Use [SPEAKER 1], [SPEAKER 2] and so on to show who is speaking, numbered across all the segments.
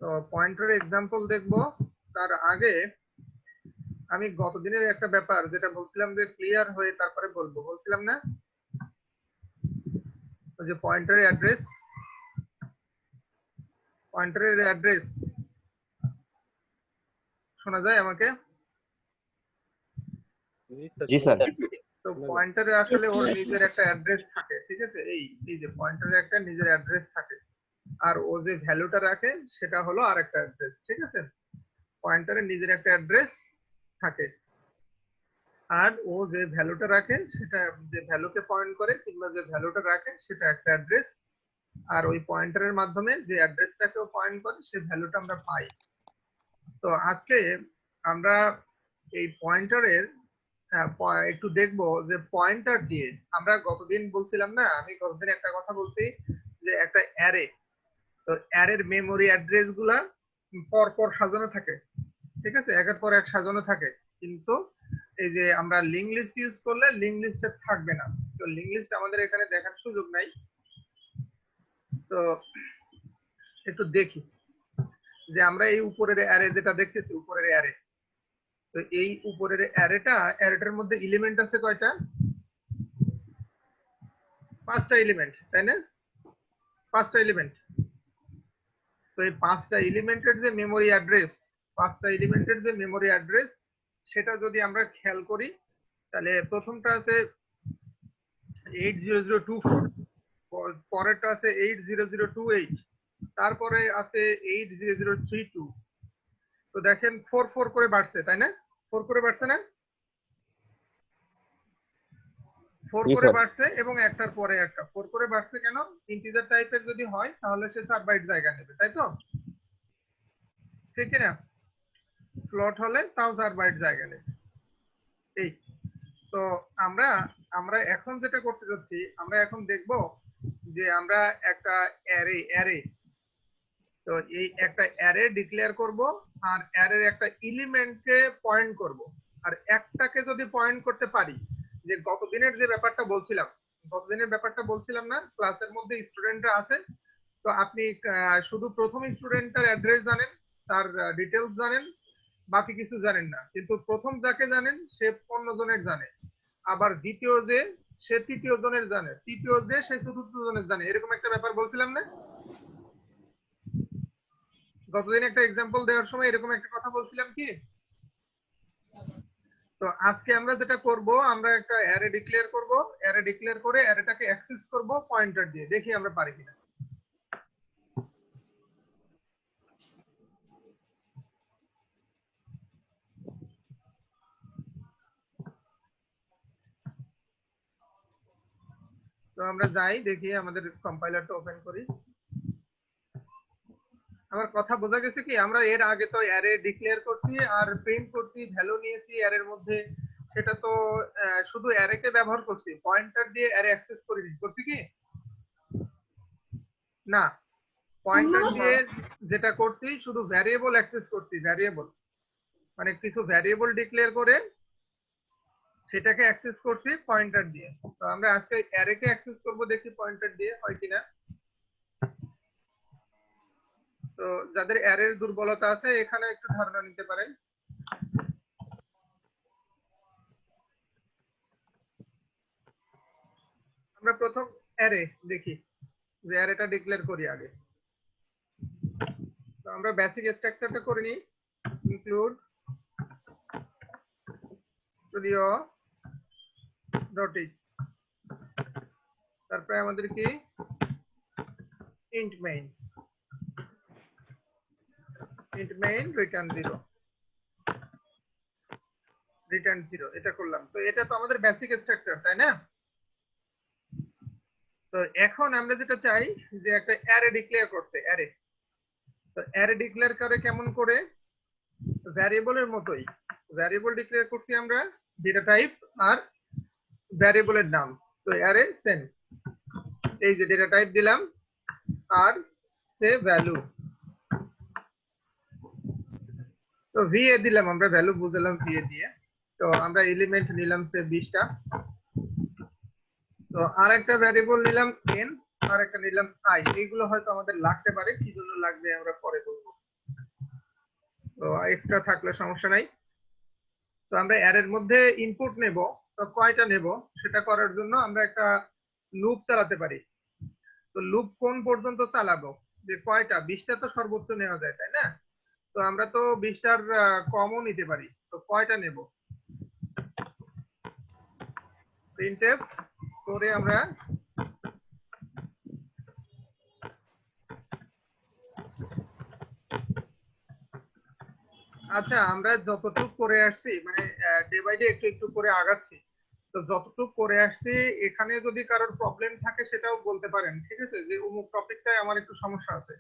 [SPEAKER 1] তো pointer example দেখবো তার আগে আমি গত দিনের একটা ব্যাপার যেটা বলছিলাম যে ক্লিয়ার হয়ে তারপরে বলছিলাম না, ওই যে পয়েন্টারের অ্যাড্রেস শোনা যায় আমাকে?
[SPEAKER 2] জি স্যার।
[SPEAKER 1] তো পয়েন্টারে আসলে ওর নিজের একটা অ্যাড্রেস থাকে, ঠিক আছে? এই যে পয়েন্টারের একটা নিজের অ্যাড্রেস থাকে, আর ও যে ভ্যালুটা রাখে সেটা হলো আরেকটা অ্যাড্রেস, ঠিক আছে? পয়েন্টারের নিজের একটা অ্যাড্রেস থাকে, আর ও যে ভ্যালুটা রাখে সেটা, যে ভ্যালুকে পয়েন্ট করে কিংবা যে ভ্যালুটা রাখে সেটা একটা অ্যাড্রেস, আর ওই পয়েন্টারের মাধ্যমে যে অ্যাড্রেসটাকে পয়েন্ট করে সেই ভ্যালুটা আমরা পাই। তো আজকে আমরা এই পয়েন্টারের একটু দেখবো যে পয়েন্টার দিয়ে আমরা গতদিন বলছিলাম না, আমি গতদিন একটা কথা বলছি যে একটা অ্যারে, তো অ্যারের মেমোরি অ্যাড্রেস গুলা পর পর সাজানো থাকে, ঠিক আছে? একের পর এক সাজানো থাকে, কিন্তু এই যে আমরা লিঙ্ক লিস্ট ইউজ করলে লিঙ্ক লিস্টে থাকবে না। তো লিঙ্ক লিস্ট আমাদের এখানে দেখার সুযোগ নাই। তো একটু দেখি যে আমরা এই উপরের অ্যারে যেটা দেখতেছি, উপরের অ্যারে, তো এই উপরের অ্যারেটার মধ্যে এলিমেন্ট আছে কয়টা? 5টা এলিমেন্ট, তাই না? 5টা এলিমেন্ট। তো এই 5টা এলিমেন্টের যে মেমোরি অ্যাড্রেস, 5টা এলিমেন্টের যে মেমোরি অ্যাড্রেস সেটা যদি আমরা খেয়াল করি, তাহলে প্রথমটা আছে 80024, পরেরটা আছে 80028, তারপরে আছে 80032। তো দেখেন 4 4 করে বাড়ছে, তাই না? 4 করে বাড়ছে না? 4 করে বাড়ছে এবং একটার পরে একটা 4 করে বাড়ছে। কেন? ইন্টিজার টাইপের যদি হয় তাহলে সে 4 বাইট জায়গা নেবে, তাই তো? ঠিক না? ফ্লোট হলে তাও 4 বাইট জায়গা নেবে। এই তো আমরা এখন যেটা করতে যাচ্ছি, আমরা এখন দেখব যে আমরা একটা অ্যারে, তো এই একটা অ্যারে ডিক্লেয়ার করব, আর অ্যারের একটা এলিমেন্টকে পয়েন্ট করব। আর একটাকে যদি পয়েন্ট করতে পারি, যে গতদিনের যে ব্যাপারটা বলছিলাম না, ক্লাসের মধ্যে স্টুডেন্টরা আছে, তো আপনি শুধু প্রথম স্টুডেন্টটার অ্যাড্রেস জানেন, তার ডিটেলস জানেন, বাকি কিছু জানেন না, কিন্তু প্রথম যাকে জানেন সে 15 জনের জানে, আবার দ্বিতীয় যে সে 3য় জনের জানে, তৃতীয় যে সে 4র্থ জনের জানে, এরকম একটা ব্যাপার বলছিলাম না? গতদিন একটা এক্সাম্পল দেওয়ার সময় এরকম একটা কথা বলছিলাম কি? তো আজকে আমরা যেটা করব, আমরা একটা অ্যারে ডিক্লেয়ার করব, অ্যারে ডিক্লেয়ার করে অ্যারেটাকে অ্যাক্সেস করব পয়েন্টার দিয়ে, দেখি আমরা পারি কিনা। তো আমরা যাই, দেখি আমাদের কম্পাইলারটা ওপেন করি। আমার কথা বোঝা গেছে কি? আমরা এর আগে তো অ্যারে ডিক্লেয়ার করছি আর প্রিন্ট করছি, ভ্যালু নিয়েছি অ্যারের মধ্যে, সেটা তো শুধু অ্যারেকে ব্যবহার করছি, পয়েন্টার দিয়ে অ্যারে অ্যাক্সেস করছি কি না? পয়েন্টার দিয়ে যেটা করছি শুধু ভ্যারিয়েবল অ্যাক্সেস করছি, ভ্যারিয়েবল মানে কিছু ভ্যারিয়েবল ডিক্লেয়ার করে সেটাকে অ্যাক্সেস করছি পয়েন্টার দিয়ে। তো আমরা আজকে অ্যারেকে অ্যাক্সেস করব, দেখি পয়েন্টার দিয়ে হয় কিনা। তো যাদের অ্যারের দুর্বলতা আছে এখানে একটু ধারণা নিতে পারেন। আমরা প্রথম অ্যারে দেখি, যে অ্যারেটা ডিক্লেয়ার করি আগে। তো আমরা বেসিক স্ট্রাকচারটা করে নিই, ইনক্লুড স্টুডিও ডট এইচ, তারপরে আমাদের কি ইন্ট মেইন রিটার্ন 0 এটা করলাম। তো এটা তো আমাদের বেসিক স্ট্রাকচার, তাই না? তো এখন আমরা যেটা চাই যে একটা অ্যারে ডিক্লেয়ার করতে, অ্যারে। তো অ্যারে ডিক্লেয়ার করে কেমন করে? ভ্যারিয়েবলের মতোই ভ্যারিয়েবল ডিক্লেয়ার করছি আমরা, ডেটা টাইপ আর ভ্যারিয়েবলের নাম। তো অ্যারে সেম, এই যে ডেটা টাইপ দিলাম আর সে ভ্যালু, তো ভিএ দিলাম, আমরা ভ্যালু বুঝলাম ভিএ দিয়ে। তো আমরা এলিমেন্ট নিলাম সে 20টা। তো আর একটা ভ্যারিয়েবল নিলাম n, আর একটা নিলাম i। এইগুলো হয়তো আমাদের লাগতে পারে, কি জন্য লাগবে আমরা পরে বলবো। তো এক্সট্রা থাকলে সমস্যা নাই। তো আমরা অ্যারের মধ্যে ইনপুট নেব, তো কয়টা নেব সেটা করার জন্য আমরা একটা লুপ চালাতে পারি। তো লুপ কোন পর্যন্ত চালাবো, যে কয়টা, 20টা তো সর্বোচ্চ নেওয়া যায় তাই না? তো আমরা তো 20টার কমও নিতে পারি, তো কয়টা নেব? প্রিন্টএফ করে আমরা আচ্ছা আমরা যতটুকু করে আসছি মানে ডে বাই ডে একটু একটু করে আগাচ্ছি, তো যতটুকু করে আসছি এখানে যদি কারোর প্রবলেম থাকে সেটাও বলতে পারেন, ঠিক আছে, যে অমুক টপিকটায় আমার একটু সমস্যা আছে,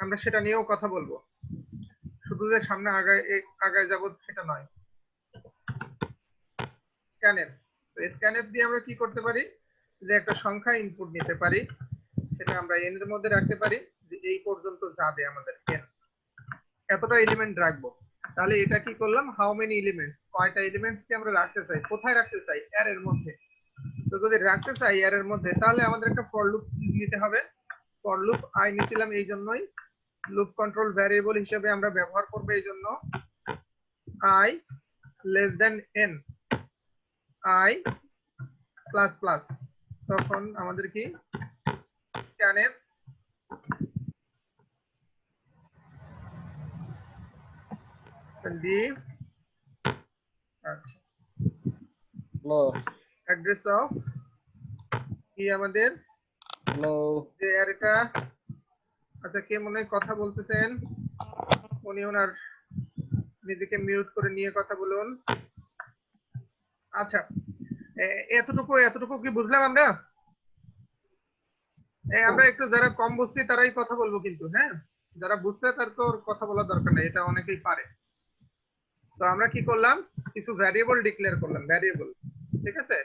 [SPEAKER 1] আমরা সেটা নিয়েও কথা বলবো, শুধু যে সামনে আগায় আগায় যাব সেটা নয়। স্ক্যানএফ, তো স্ক্যানএফ দিয়ে আমরা কি করতে পারি, যে একটা সংখ্যা ইনপুট নিতে পারি, সেটা আমরা এন এর মধ্যে রাখতে পারি, যে এই পর্যন্ত যাবে আমাদের এন, এতটা এলিমেন্ট রাখবো। তাহলে এটা কি করলাম, হাউ মেনি এলিমেন্টস, কয়টা এলিমেন্টস কি আমরা রাখতে চাই, কোথায় রাখতে চাই, এর এর মধ্যে। তো যদি রাখতে চাই এর এর মধ্যে, তাহলে আমাদের একটা ফর লুপ নিতে হবে। ফর লুপ আই নিছিলাম এই জন্যই, লুপ কন্ট্রোল ভ্যারিয়েবল হিসেবে আমরা ব্যবহার করব এই জন্য I less than n, I plus plus, তখন আমাদের কি স্ক্যানএফ দি আচ্ছা
[SPEAKER 2] হ্যালো
[SPEAKER 1] অ্যাড্রেস অফ কি আমাদের
[SPEAKER 2] হ্যালো
[SPEAKER 1] যে এটা, আচ্ছা কে মনে হয় কথা বলতেছেন, উনি ওনার নিজেকে মিউট করে নিয়ে কথা বলুন। আচ্ছা এতটুকু এতটুকু কি বুঝলাম আমরা? আমরা একটু যারা কম বুঝছি তারাই কথা বলবো কিন্তু, হ্যাঁ, যারা বুঝছে তার তো কথা বলার দরকার নেই, এটা অনেকেই পারে। তো আমরা কি করলাম, কিছু ভ্যারিয়েবল ডিক্লেয়ার করলাম, ভ্যারিয়েবল, ঠিক আছে,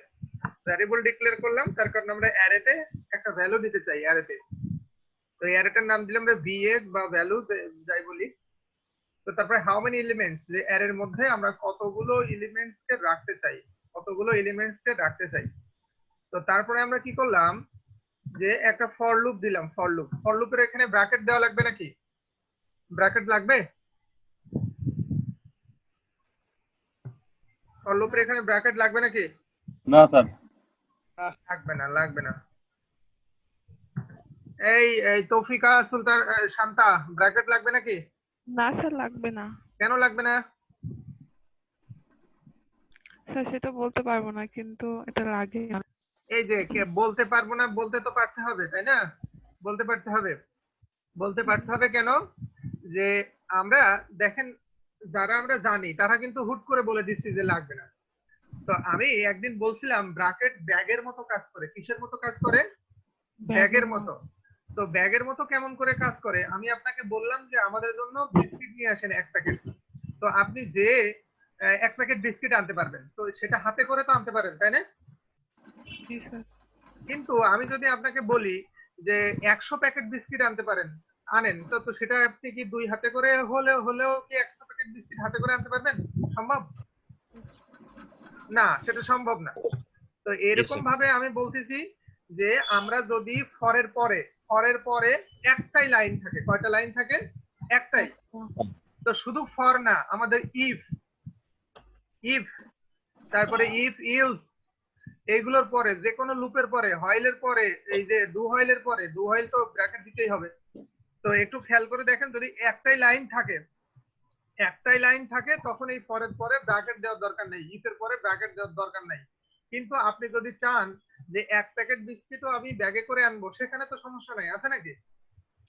[SPEAKER 1] ভ্যারিয়েবল ডিক্লেয়ার করলাম, তার কারণ আমরা অ্যারেতে একটা ভ্যালু দিতে চাই অ্যারেতে। তো অ্যারেটার নাম দিলাম আমরা ভিএস বা ভ্যালু যাই বলি। তো তারপরে হাউ মেনি এলিমেন্টস, যে অ্যারের মধ্যে আমরা কতগুলো এলিমেন্টস কে রাখতে চাই, কতগুলো এলিমেন্টস কে রাখতে চাই। তো তারপরে আমরা কি করলাম, যে একটা ফর লুপ দিলাম, ফর লুপ, ফর লুপের এখানে ব্র্যাকেট দেওয়া লাগবে নাকি, ব্র্যাকেট লাগবে? ফর লুপের এখানে ব্র্যাকেট লাগবে নাকি?
[SPEAKER 2] না স্যার
[SPEAKER 1] লাগবে না, লাগবে না। এই এই তৌফিকা সুলতান শান্তা, ব্র্যাকেট লাগবে নাকি?
[SPEAKER 3] না স্যার, লাগবে না।
[SPEAKER 1] কেন লাগবে না?
[SPEAKER 3] স্যার সেটা বলতে পারবো না, কিন্তু এটা লাগে।
[SPEAKER 1] এই যে কে বলতে পারবো না, বলতে তো পারতে হবে তাই না, বলতে পারতে হবে, বলতে পারতে হবে কেন, যে আমরা দেখেন যারা আমরা জানি তারা কিন্তু হুট করে বলে দিচ্ছি যে লাগবে না। তো আমি একদিন বলছিলাম ব্র্যাকেট ব্যাগের মতো কাজ করে, কিসের মতো কাজ করে, ব্যাগের মতো। তো ব্যাগের মতো কেমন করে কাজ করে, আমি আপনাকে বললাম যে আমাদের জন্য বিস্কিট নিয়ে আসেন 1 প্যাকেট, তো আপনি যে 1 প্যাকেট বিস্কিট আনতে পারবেন, তো সেটা হাতে করে তো আনতে পারেন তাই না?
[SPEAKER 3] জি স্যার।
[SPEAKER 1] কিন্তু আমি যদি আপনাকে বলি যে 100 প্যাকেট বিস্কিট আনতে পারেন, আনেন, তো তো সেটা আপনি কি 2 হাতে করে হলেও কি 100 প্যাকেট বিস্কিট হাতে করে আনতে পারবেন? সম্ভব না, সেটা সম্ভব না। তো এরকম ভাবে আমি বলতেছি যে আমরা যদি ফরের পরে একটাই লাইন থাকে, কয়টা লাইন থাকে, একটাই, তো শুধু ফর না, আমাদের ইফ, ইফ তারপরে ইফ ইউজ, এইগুলোর পরে যে কোনো লুপের পরে, হয়লের পরে, এই যে ডু হয়লের পরে, ডু হয়ল তো ব্র্যাকেট দিতেই হবে। তো একটু খেয়াল করে দেখেন, যদি একটাই লাইন থাকে, একটাই লাইন থাকে, তখন এই ফরের পরে ব্র্যাকেট দেওয়ার দরকার নেই, ইফের পরে ব্র্যাকেট দেওয়ার দরকার নেই। কিন্তু আপনি যদি চান যে 1 প্যাকেট বিস্কিটও আমি ব্যাগে করে আনবো, সেখানে তো সমস্যা নাই, আছে নাকি?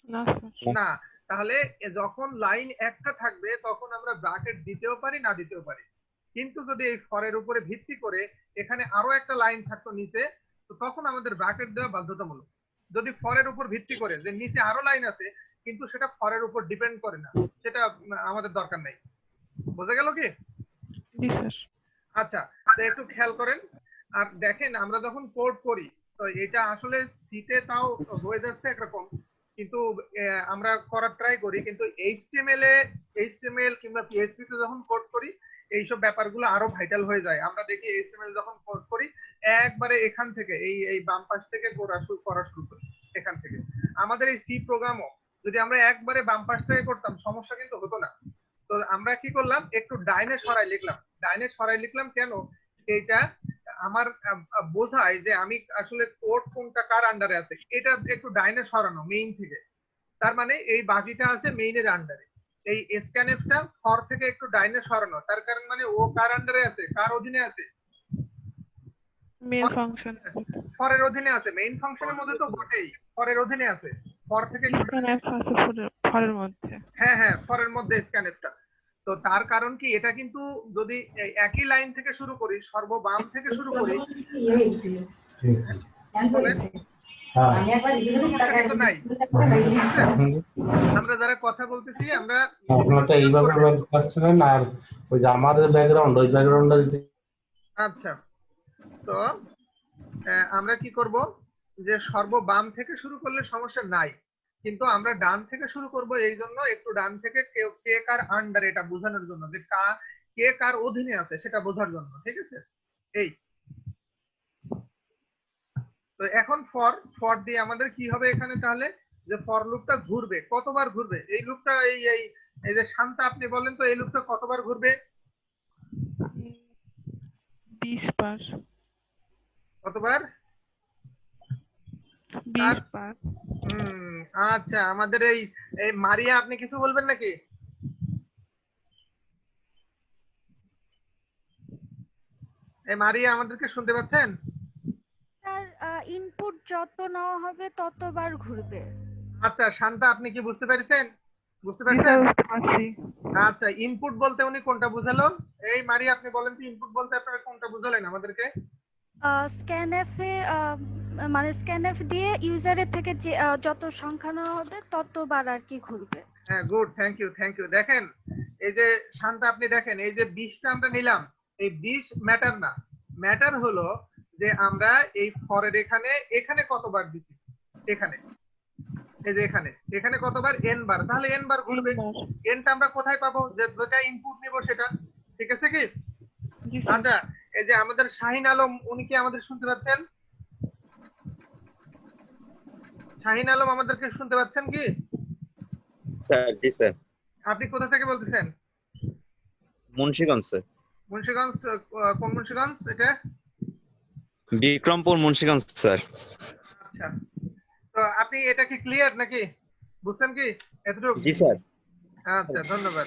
[SPEAKER 3] না স্যার।
[SPEAKER 1] না, তাহলে যখন লাইন একটা থাকবে তখন আমরা ব্র্যাকেট দিতেও পারি, না দিতেও পারি। কিন্তু যদি এই ফরের উপরে ভিত্তি করে এখানে আরো একটা লাইন থাকতো নিচে, তো তখন আমাদের ব্র্যাকেট দেওয়া বাধ্যতামূলক। যদি ফরের উপর ভিত্তি করে যে নিচে আরো লাইন আছে কিন্তু সেটা ফরের উপর ডিপেন্ড করে না, সেটা আমাদের দরকার নাই। বোঝা গেল কি?
[SPEAKER 3] জি স্যার।
[SPEAKER 1] আচ্ছা, তো একটু খেয়াল করেন আর দেখেন, আমরা যখন কোড করি, তো এটা আসলে সিতে তাও হয়ে যাচ্ছে একরকম, কিন্তু আমরা করার ট্রাই করি, কিন্তু এইচটিএমএল কিংবা পিএইচপি তে যখন কোড করি এইসব ব্যাপারগুলো আরো ভাইটাল হয়ে যায়। আমরা দেখি এইচটিএমএল যখন কোড করি একবারে এখান থেকে এই বাম পাশ থেকে করা শুরু করি, এখান থেকে। আমাদের এই সি প্রোগ্রামও যদি আমরা একবারে বাম পাশ থেকে করতাম সমস্যা কিন্তু হতো না, তো আমরা কি করলাম, একটু ডাইনে সরাই লিখলাম। ডাইনে সরাই লিখলাম কেন, এইটা আমার বোঝায় যে আমি আসলে কোড কোনটা কার আন্ডারে আছে, এটা একটু ডাইনে সরানো মেইন থেকে। তার মানে এই বাকিটা আছে মেইনের আন্ডারে। এই স্ক্যানএফটা ফর থেকে একটু ডাইনে সরানো, তার কারণ মানে ও কার আন্ডারে আছে, কার অধীনে আছে,
[SPEAKER 3] মেল ফাংশন।
[SPEAKER 1] ফরের অধীনে আছে। মেইন ফাংশনের মধ্যে তো বটেই, ফরের অধীনে আছে। ফর থেকে একটু
[SPEAKER 3] স্ক্যানএফ আছে ফরের মধ্যে।
[SPEAKER 1] হ্যাঁ হ্যাঁ, ফরের মধ্যে স্ক্যানএফটা। তো তার কারণ কি, এটা কিন্তু যদি একই লাইন থেকে শুরু করি, সর্ববাম থেকে শুরু করি, বলেন সমস্যা কিন্তু নাই। আমরা যারা কথা বলতেছি আমরা
[SPEAKER 4] আপনারটা এইভাবে বের করছিলেন, আর ওই যে আমার যে ব্যাকগ্রাউন্ড, ওই ব্যাকগ্রাউন্ডটা দিতে।
[SPEAKER 1] আচ্ছা, তো আমরা কি করব, যে সর্ববাম থেকে শুরু করলে সমস্যা নাই, কিন্তু আমরা ডান থেকে শুরু করব, এই জন্য একটু ডান থেকে কে কার আন্ডার, এটা বোঝানোর জন্য যে কে কার অধীনে আছে সেটা বোঝার জন্য, ঠিক আছে। এই তো এখন ফর দিয়ে আমাদের কি হবে এখানে, তাহলে যে ফর লুপটা ঘুরবে, কতবার ঘুরবে এই লুপটা, এই যে শান্তা আপনি বলেন তো এই লুপটা কতবার ঘুরবে?
[SPEAKER 3] 20 বার।
[SPEAKER 1] কতবার?
[SPEAKER 3] 20 বার।
[SPEAKER 1] আচ্ছা, আমাদের এই মারিয়া, আপনি কিছু বলবেন নাকি? এই মারিয়া, আমাদেরকে শুনতে পাচ্ছেন?
[SPEAKER 5] স্যার ইনপুট যত নেওয়া হবে ততবার ঘুরবে।
[SPEAKER 1] আচ্ছা শান্তা, আপনি কি বুঝতে পেরেছেন? বুঝতে
[SPEAKER 3] জি
[SPEAKER 1] পেরেছেন?
[SPEAKER 3] স্যার, বুঝতে পারছি।
[SPEAKER 1] আচ্ছা, ইনপুট বলতে উনি কোনটা বুঝালো? এই মারিয়া, আপনি বলেন তো ইনপুট বলতে আপনারা কোনটা বুঝালেন আমাদেরকে?
[SPEAKER 5] স্ক্যানএফ এ মানে স্ক্যানএফ দিয়ে ইউজারের থেকে যে যত সংখ্যা নেওয়া হবে ততবার আর কি ঘুরবে।
[SPEAKER 1] হ্যাঁ, good, thank you thank you. দেখেন এই যে শান্তা, আপনি দেখেন এই যে 20টা আমরা নিলাম, এই 20 ম্যাটার না, ম্যাটার হলো যে আমরা এই ফরের এখানে কতবার দিছি, এখানে এই যে এখানে কতবার, n বার, তাহলে n বার ঘুরবে। nটা আমরা কোথায় পাবো, যেটা ইনপুট নিব সেটা, ঠিক আছে কি?
[SPEAKER 3] জি স্যার।
[SPEAKER 1] আচ্ছা, এই যে আমাদের শাহিন আলম, উনি কি আমাদের শুনতে পাচ্ছেন? শাহিন আলম আমাদেরকে শুনতে পাচ্ছেন কি?
[SPEAKER 6] স্যার জি স্যার।
[SPEAKER 1] আপনি কোথা থেকে বলতেছেন?
[SPEAKER 6] মুন্সিগঞ্জ স্যার।
[SPEAKER 1] মুন্সিগঞ্জ? কোন মুন্সিগঞ্জ এটা?
[SPEAKER 6] বিক্রমপুর মুন্সিগঞ্জ স্যার।
[SPEAKER 1] আচ্ছা, তো আপনি এটা কি ক্লিয়ার নাকি, বুঝছেন কি এতটুকু?
[SPEAKER 6] জি স্যার।
[SPEAKER 1] আচ্ছা, ধন্যবাদ।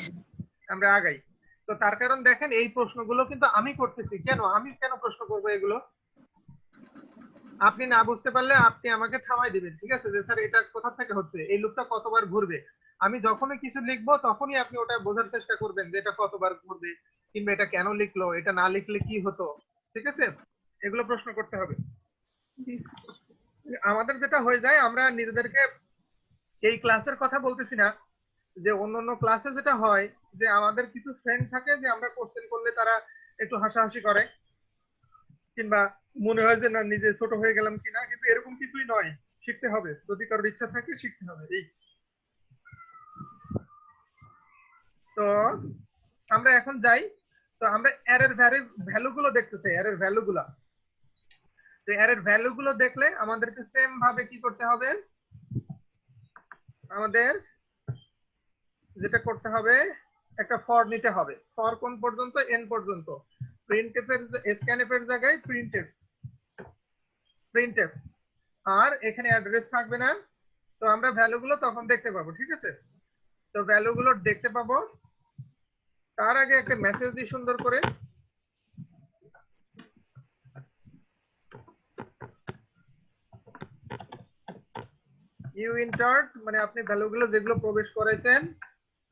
[SPEAKER 1] আমরা আগাই। তো তার কারণ দেখেন, এই প্রশ্নগুলো কিন্তু আমি করতেছি। আমি কেন প্রশ্ন করব এগুলো? আপনি না বুঝতে পারলে আপনি আমাকে থামাই দিবেন, ঠিক আছে, যে স্যার এটা কোথা থেকে হচ্ছে, এই লুপটা কতবার ঘুরবে। আমি যখনই কিছু লিখবো তখনই আপনি ওটা বোঝার চেষ্টা করবেন যে এটা কতবার ঘুরবে, কিংবা এটা কেন লিখলো, এটা না লিখলে কি হতো, ঠিক আছে, এগুলো প্রশ্ন করতে হবে। আমাদের যেটা হয়ে যায়, আমরা নিজেদেরকে, এই ক্লাসের কথা বলতেছি না, যে অন্য ক্লাসে যেটা হয় যে আমাদের কিছু ফ্রেন্ড থাকে যে আমরা কোশ্চেন করলে তারা একটু হাসাহাসি করে, কিংবা মনে হয় যে না নিজে ছোট হয়ে গেলাম কিনা, কিন্তু এরকম কিছুই নয়। শিখতে হবে, যদি কারোর ইচ্ছা থাকে শিখতে হবে। এই তো আমরা এখন যাই, তো আমরা অ্যারের ভ্যালুগুলো দেখতে চাই, অ্যারের ভ্যালুগুলো। তো অ্যারের ভ্যালুগুলো দেখলে আমাদেরকে সেম ভাবে কি করতে হবে, আমাদের যেটা করতে হবে, একটা ফর নিতে হবে। ফর কোন পর্যন্ত? n পর্যন্ত। প্রিন্টএফ এর স্ক্যানএফ এর জায়গায় প্রিন্টএফ, আর এখানে অ্যাড্রেস থাকবে না। তো আমরা ভ্যালুগুলো তখন দেখতে পাবো, ঠিক আছে। তো ভ্যালুগুলো দেখতে পাবো, তার আগে একটা মেসেজ দিই সুন্দর করে। ইউ ইনচার্ট মানে আপনি ভ্যালুগুলো যেগুলো প্রবেশ করেছেন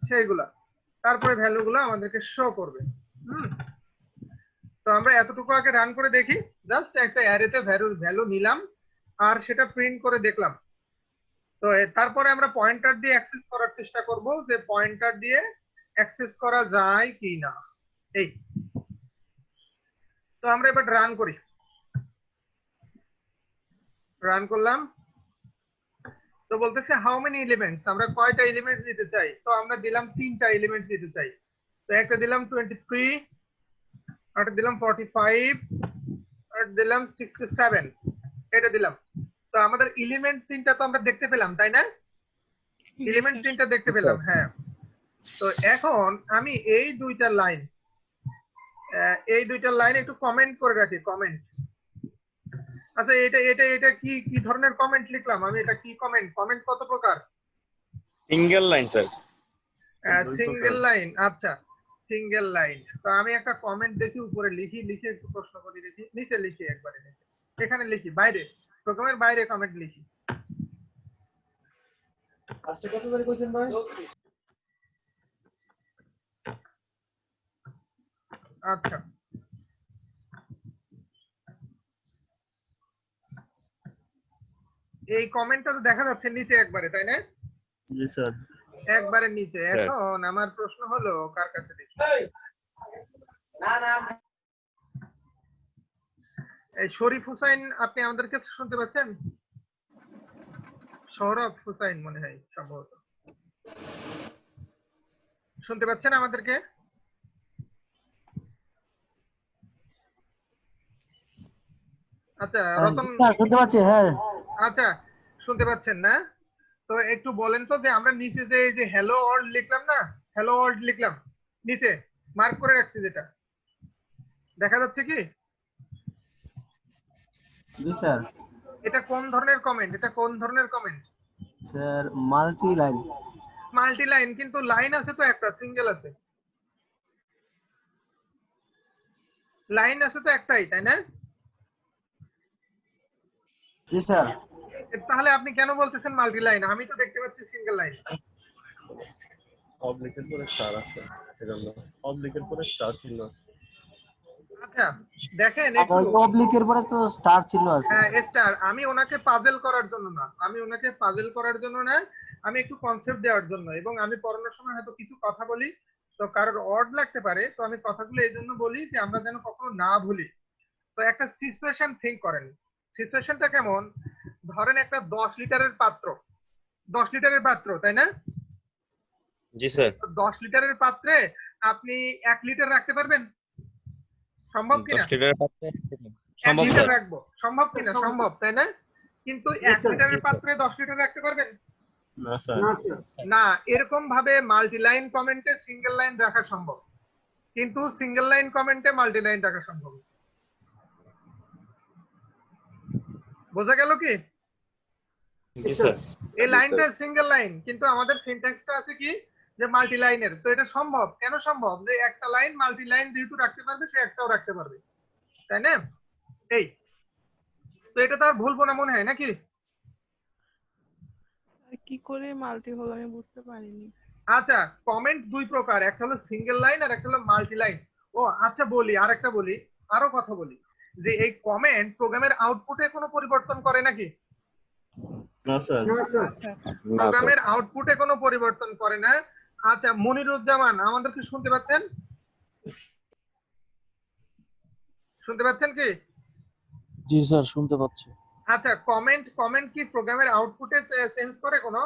[SPEAKER 1] সেইগুলা, তারপরে ভ্যালুগুলো আমাদেরকে শো করবে। তো আমরা এতটুকু আগে রান করে দেখি, জাস্ট একটা অ্যারেতে ভ্যালু নিলাম আর সেটা প্রিন্ট করে দেখলাম। তো তারপরে আমরা পয়েন্টার দিয়ে অ্যাক্সেস করার চেষ্টা করব, যে পয়েন্টার দিয়ে অ্যাক্সেস করা যায় কি না। এই তো আমরা এবার রান করি, রান করলাম। তো বলতেছে হাউ মেনি এলিমেন্টস, আমরা কয়টা এলিমেন্টস দিতে চাই। তো আমরা দিলাম 3টা এলিমেন্টস দিতে চাই। তো একটা দিলাম 23, একটা দিলাম 45, আর দিলাম 67, এটা দিলাম। তো আমাদের এলিমেন্ট 3টা তো আমরা দেখতে পেলাম, তাই না? এলিমেন্ট 3টা দেখতে পেলাম, হ্যাঁ। তো এখন আমি এই দুইটা লাইন একটু কমেন্ট করে রাখি, কমেন্ট। আচ্ছা, এটা এটা এটা কি কি ধরনের কমেন্ট লিখলাম আমি? এটা কি কমেন্ট? কমেন্ট কত প্রকার?
[SPEAKER 6] Single line sir.
[SPEAKER 1] Single line. আচ্ছা, সিঙ্গেল লাইন। তো আমি একটা কমেন্ট দেখি, উপরে লিখে একটু প্রশ্ন করি, দেখি নিচে লিখি, একবারে নিচে এখানে লিখি, বাইরে প্রোগ্রামের বাইরে কমেন্ট লিখি। আচ্ছা, এই কমেন্টটা তো দেখা যাচ্ছে নিচে একবারে, তাই না?
[SPEAKER 2] জি স্যার।
[SPEAKER 1] একবারে নিচে। এখন আমার প্রশ্ন হলো, কার কাছে দেখি, এই শরীফ হুসাইন, আপনি আমাদেরকে শুনতে পাচ্ছেন? সৌরভ হুসাইন মনে হয়, সম্ভবত শুনতে পাচ্ছেন আমাদেরকে? আচ্ছা, রতন
[SPEAKER 2] শুনতে পাচ্ছি, হ্যাঁ।
[SPEAKER 1] আচ্ছা, শুনতে পাচ্ছেন না? তো একটু বলেন তো যে আমরা নিচে যে এই যে হ্যালো ওয়ার্ল্ড লিখলাম না, হ্যালো ওয়ার্ল্ড লিখলাম নিচে, মার্ক করে রাখছি, যেটা দেখা যাচ্ছে কি?
[SPEAKER 2] জি স্যার।
[SPEAKER 1] এটা কোন ধরনের কমেন্ট? এটা কোন ধরনের comment?
[SPEAKER 2] Sir multi line.
[SPEAKER 1] Multi line, কিন্তু লাইন আছে তো একটা, সিঙ্গেল আছে। লাইন আছে তো একটাই, তাই না?
[SPEAKER 2] জি স্যার।
[SPEAKER 1] তাহলে আপনি কেন বলতেছেন মাল্টি লাইন? আমি তো দেখতে পাচ্ছি সিঙ্গেল লাইন।
[SPEAKER 7] অবলিকের পরে স্টার আছে, এজন্য অবলিকের পরে স্টার চিহ্ন আছে।
[SPEAKER 1] আচ্ছা, দেখেন একটু,
[SPEAKER 2] অবলিকের পরে তো স্টার চিহ্ন আছে।
[SPEAKER 1] হ্যাঁ স্টার। আমি ওনাকে পাজল করার জন্য না, আমি একটু কনসেপ্ট দেওয়ার জন্য, এবং আমি পড়ানোর সময় হয়তো কিছু কথা বলি, তো কারোর অড লাগতে পারে, তো আমি কথাগুলো এই জন্য বলি যে আমরা যেন কখনো না ভুলি। তো একটা সিচুয়েশন থিঙ্ক করেন। সিচুয়েশনটা কেমন? ধরেন একটা 10 লিটারের পাত্র, 10 লিটারের পাত্র, তাই না?
[SPEAKER 6] জি স্যার।
[SPEAKER 1] 10 লিটারের পাত্রে আপনি 1 লিটার রাখতে পারবেন? সম্ভব কিনা?
[SPEAKER 6] 10 লিটারের পাত্রে
[SPEAKER 1] 1
[SPEAKER 6] সম্ভব
[SPEAKER 1] লিটার
[SPEAKER 6] স্যার।
[SPEAKER 1] রাখবো, সম্ভব কিনা? সম্ভব, তাই না? কিন্তু 1 লিটারের পাত্রে 10 লিটার রাখতে পারবেন
[SPEAKER 7] না স্যার।
[SPEAKER 1] না। এরকম ভাবে মাল্টি লাইন কমেন্টে সিঙ্গেল লাইন রাখা সম্ভব, কিন্তু সিঙ্গেল লাইন কমেন্টে মাল্টি লাইন রাখা সম্ভব। বোঝা গেল কি?
[SPEAKER 6] জি স্যার।
[SPEAKER 1] এই লাইনটা সিঙ্গেল লাইন, কিন্তু আমাদের সিনট্যাক্সটা আছে কি যে মাল্টি লাইনের। তো এটা সম্ভব। কেন সম্ভব? যে একটা লাইন মাল্টি লাইন যেহেতু রাখতে পারবে, সে একটাও রাখতে পারবে, তাই না? এই তো এটা তো আর ভুলবো না মনে হয়, নাকি?
[SPEAKER 3] আর কি করে মাল্টি হলো আমি বুঝতে পারিনি।
[SPEAKER 1] আচ্ছা, কমেন্ট দুই প্রকার, একটা হলো সিঙ্গেল লাইন আর একটা হলো মাল্টি লাইন। ও আচ্ছা, বলি আরেকটা বলি, আরো কথা বলি, যে এই কমেন্ট প্রোগ্রামের আউটপুটে কোনো পরিবর্তন করে নাকি?
[SPEAKER 7] না স্যার।
[SPEAKER 3] আচ্ছা,
[SPEAKER 1] প্রোগ্রামের আউটপুটে কোনো পরিবর্তন করে না। আচ্ছা, মনিরুজ্জামান আমাদেরকে শুনতে পাচ্ছেন? শুনতে পাচ্ছেন কি?
[SPEAKER 2] জি স্যার, শুনতে পাচ্ছি।
[SPEAKER 1] আচ্ছা, কমেন্ট কি প্রোগ্রামের আউটপুটে চেঞ্জ করে? কোনো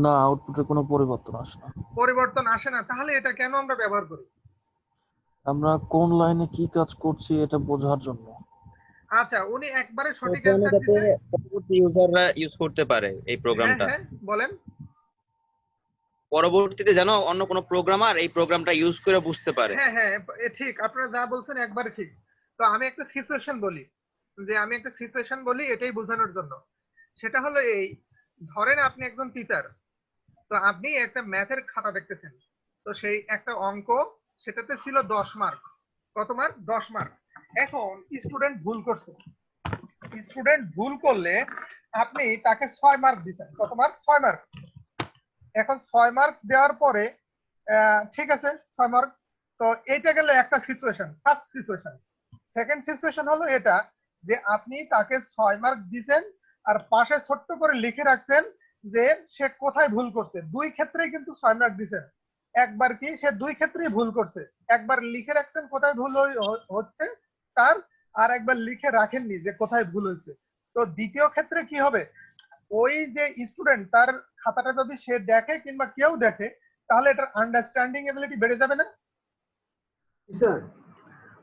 [SPEAKER 2] না, আউটপুটে কোনো পরিবর্তন আসে না।
[SPEAKER 1] পরিবর্তন আসে না। তাহলে এটা কেন আমরা ব্যবহার করি?
[SPEAKER 2] আমরা কোন লাইনে কি কাজ করছি এটা বোঝার জন্য।
[SPEAKER 1] আচ্ছা, উনি একবারে সঠিক অ্যান্সার দিতে,
[SPEAKER 6] পরবর্তী ইউজাররা ইউজ করতে পারে এই
[SPEAKER 1] হ্যাঁ
[SPEAKER 6] প্রোগ্রামটা।
[SPEAKER 1] হ্যাঁ বলেন।
[SPEAKER 6] পরবর্তীতে যেন অন্য কোনো প্রোগ্রামার এই প্রোগ্রামটা ইউজ করে বুঝতে পারে।
[SPEAKER 1] হ্যাঁ হ্যাঁ, ঠিক, আপনারা যা বলছেন একবারে ঠিক। তো আমি একটা সিচুয়েশন বলি, এটাই বোঝানোর জন্য। সেটা হলো এই, ধরেন আপনি একজন টিচার, তো আপনি একটা ম্যাথের খাতা দেখতেছেন, তো সেই একটা অঙ্ক, সেটাতে ছিল 10 মার্ক। কত মার্ক? 10 মার্ক। এখন স্টুডেন্ট ভুল করলে আপনি তাকে 6 মার্ক দিচ্ছেন। কত মার্ক? 6 মার্ক। এখন 6 মার্ক দেওয়ার পরে ঠিক আছে, 6 মার্ক। তো এইটা গেল একটা situation, first situation. Second situation হলো এটা, যে আপনি তাকে 6 মার্ক দিবেন আর পাশে ছোট্ট করে লিখে রাখছেন যে সে কোথায় ভুল করছে। দুই ক্ষেত্রেই কিন্তু 6 মার্ক দিবেন। একবার কি সে দুই ক্ষেত্রেই ভুল করছে, একবার লিখে রাখছেন কোথায় ভুল হচ্ছে তার, আর একবার লিখে রাখেননি যে কোথায় ভুল হয়েছে। তো দ্বিতীয় ক্ষেত্রে কি হবে? ওই যে স্টুডেন্ট, তার খাতাটা যদি সে দেখে কিংবা কেউ দেখে, তাহলে এটার আন্ডারস্ট্যান্ডিং এবিলিটি বেড়ে যাবে না?